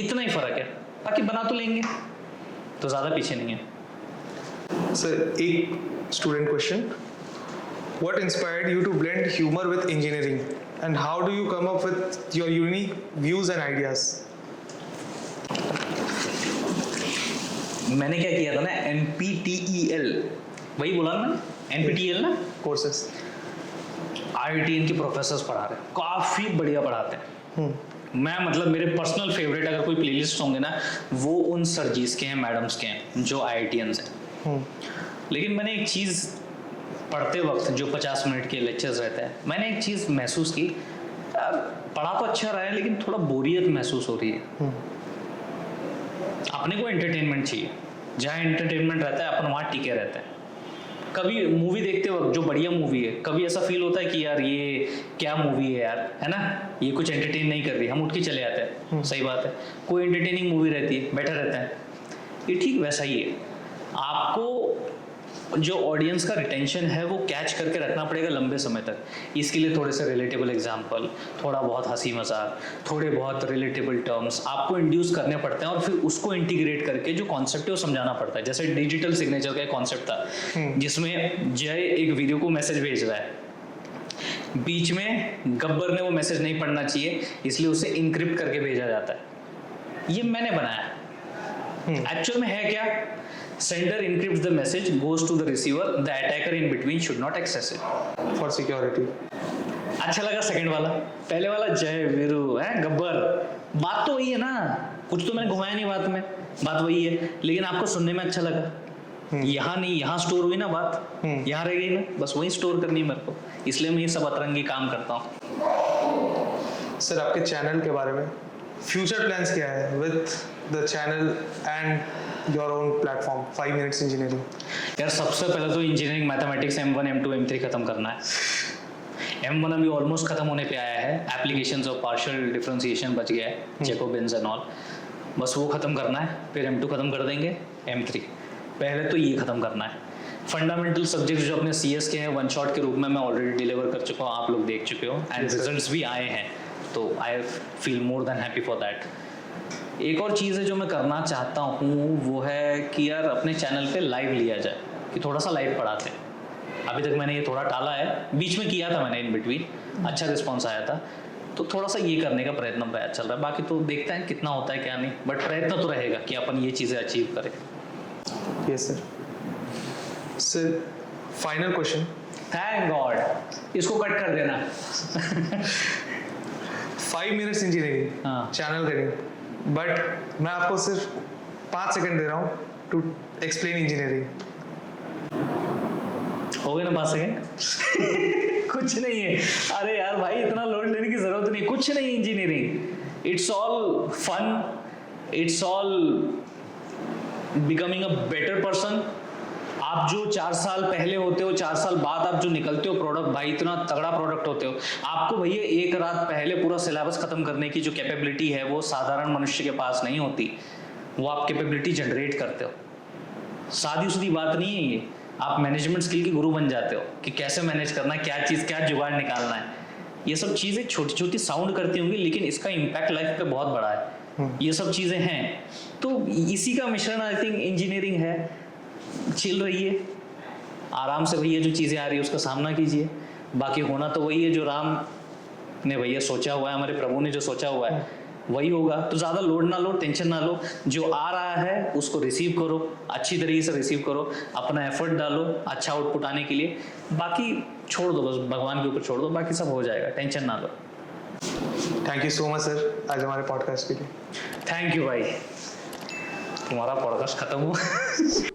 Speaker 3: इतना ही फर्क है। बाकी बना तो लेंगे, तो ज़्यादा पीछे नहीं है।
Speaker 1: सर एक student question, what inspired you to blend humor with engineering and how do you come up with your unique views and ideas?
Speaker 3: मैंने क्या किया था ना, NPTEL, वही बोला ना, NPTEL ना
Speaker 1: Courses.
Speaker 3: IITN के प्रोफेसर्स पढ़ा रहे हैं, काफ़ी बढ़िया पढ़ाते हैं। मैं मतलब मेरे पर्सनल फेवरेट अगर कोई प्लेलिस्ट होंगे ना, वो उन सरजीज के हैं, मैडम्स के हैं, जो IITians हैं। लेकिन मैंने एक चीज़ पढ़ते वक्त, जो 50 मिनट के लेक्चर्स रहते हैं, मैंने एक चीज़ महसूस की, पढ़ा तो अच्छा रहा है लेकिन थोड़ा बोरियत महसूस हो रही है। अपने को एंटरटेनमेंट चाहिए, जहाँ एंटरटेनमेंट रहता है अपन वहाँ टिके रहते हैं। कभी मूवी देखते वक्त जो बढ़िया मूवी है, कभी ऐसा फील होता है कि यार ये क्या मूवी है यार, है ना, ये कुछ एंटरटेन नहीं कर रही, हम उठ के चले आते हैं। सही बात है, कोई एंटरटेनिंग मूवी रहती है, बेटर रहता है। ये ठीक वैसा ही है, आपको जो ऑडियंस का रिटेंशन है वो कैच करके रखना पड़ेगा लंबे समय तक। इसके लिए थोड़े से रिलेटेबल एग्जाम्पल, थोड़ा बहुत हंसी मजाक, थोड़े बहुत रिलेटेबल टर्म्स आपको इंड्यूस करने पड़ते हैं, और फिर उसको इंटीग्रेट करके जो कॉन्सेप्ट है वो समझाना पड़ता है। जैसे डिजिटल सिग्नेचर का एक कॉन्सेप्ट था, जिसमें जय एक वीडियो को मैसेज भेज रहा है, बीच में गब्बर ने वो मैसेज नहीं पढ़ना चाहिए, इसलिए उसे इनक्रिप्ट करके भेजा जाता है। ये मैंने बनाया। एक्चुअल में है क्या, sender encrypts the message, goes to the receiver, the attacker in between should not access it
Speaker 1: For security.
Speaker 3: अच्छा लगा सेकंड वाला, पहले वाला जय वीरू है गब्बर, बात तो वही है ना, कुछ तो मैंने घुमाया नहीं बात में, बात वही है, लेकिन आपको सुनने में अच्छा लगा। यहाँ नहीं, यहाँ स्टोर हुई ना बात, यहाँ रह गई ना, बस वही स्टोर करनी है मेरे को, इसलिए मैं ये सब अतरंगी काम करता हूँ।
Speaker 1: सर आपके चैनल के बारे में फ्यूचर प्लान्स क्या है with the channel and your own platform 5 minutes engineering?
Speaker 3: यार सबसे पहले तो engineering mathematics M1 M2 M3 खत्म करना है। M1 अभी ऑलमोस्ट खत्म होने पे आया है, एप्लीकेशंस ऑफ पार्शियल डिफरेंशिएशन बच गया है, जैकोबियंस एंड ऑल, बस वो खत्म करना है, फिर M2 खत्म कर देंगे, M3 पहले तो ये खत्म करना है। फंडामेंटल सब्जेक्ट जो अपने CS के हैं, वन शॉट के रूप में मैं ऑलरेडी डिलीवर कर चुका हूँ, आप लोग देख चुके हो, एंड रिजल्ट्स भी आए हैं, तो I feel more than happy for that. एक और चीज़ है जो मैं करना चाहता हूँ, वो है कि यार अपने चैनल पे लाइव लिया जाए, कि थोड़ा सा लाइव पढ़ाते हैं। अभी तक मैंने ये थोड़ा टाला है, बीच में किया था मैंने इन बिटवीन, अच्छा रिस्पॉन्स आया था, तो थोड़ा सा ये करने का प्रयत्न चल रहा है। बाकी तो देखते हैं कितना होता है क्या नहीं, बट प्रयत्न तो रहेगा कि अपन ये चीज़ें अचीव करें।
Speaker 1: Yes sir. Sir final question,
Speaker 3: thank God, इसको कट कर देना।
Speaker 1: 5 मिनट्स इंजीनियरिंग
Speaker 3: हाँ।
Speaker 1: चैनल करेंगे, बट मैं आपको सिर्फ 5 सेकंड दे रहा हूँ टू एक्सप्लेन इंजीनियरिंग।
Speaker 3: हो गए ना 5 सेकंड? कुछ नहीं है, अरे यार भाई इतना लोड लेने की जरूरत नहीं, कुछ नहीं engineering, it's all fun, it's all becoming a better person. आप जो 4 साल पहले होते हो, 4 साल बाद आप जो निकलते हो प्रोडक्ट, भाई इतना तगड़ा प्रोडक्ट होते हो। आपको भैया एक रात पहले पूरा सिलेबस खत्म करने की जो कैपेबिलिटी है वो साधारण मनुष्य के पास नहीं होती, वो आप कैपेबिलिटी जनरेट करते हो। सादी सुदी बात नहीं है ये, आप मैनेजमेंट स्किल के गुरु बन जाते हो कि कैसे मैनेज करना है, क्या चीज़, क्या जुगाड़ निकालना है। ये सब चीज़ें छोटी छोटी साउंड करती होंगी, लेकिन इसका इम्पैक्ट लाइफ पे बहुत बड़ा है। ये सब चीज़ें हैं, तो इसी का मिश्रण आई थिंक इंजीनियरिंग है। चिल रहिए, आराम से भैया जो चीज़ें आ रही है उसका सामना कीजिए, बाकी होना तो वही है जो राम ने भैया सोचा हुआ है, हमारे प्रभु ने जो सोचा हुआ है वही होगा। तो ज़्यादा लोड ना लो, टेंशन ना लो, जो आ रहा है उसको रिसीव करो, अच्छी तरीके से रिसीव करो, अपना एफर्ट डालो अच्छा आउटपुट आने के लिए, बाकी छोड़ दो, बस भगवान के ऊपर छोड़ दो, बाकी सब हो जाएगा, टेंशन ना लो।
Speaker 1: Thank you so much sir आज हमारे पॉडकास्ट के लिए।
Speaker 3: थैंक यू भाई, तुम्हारा पॉडकास्ट खत्म हुआ।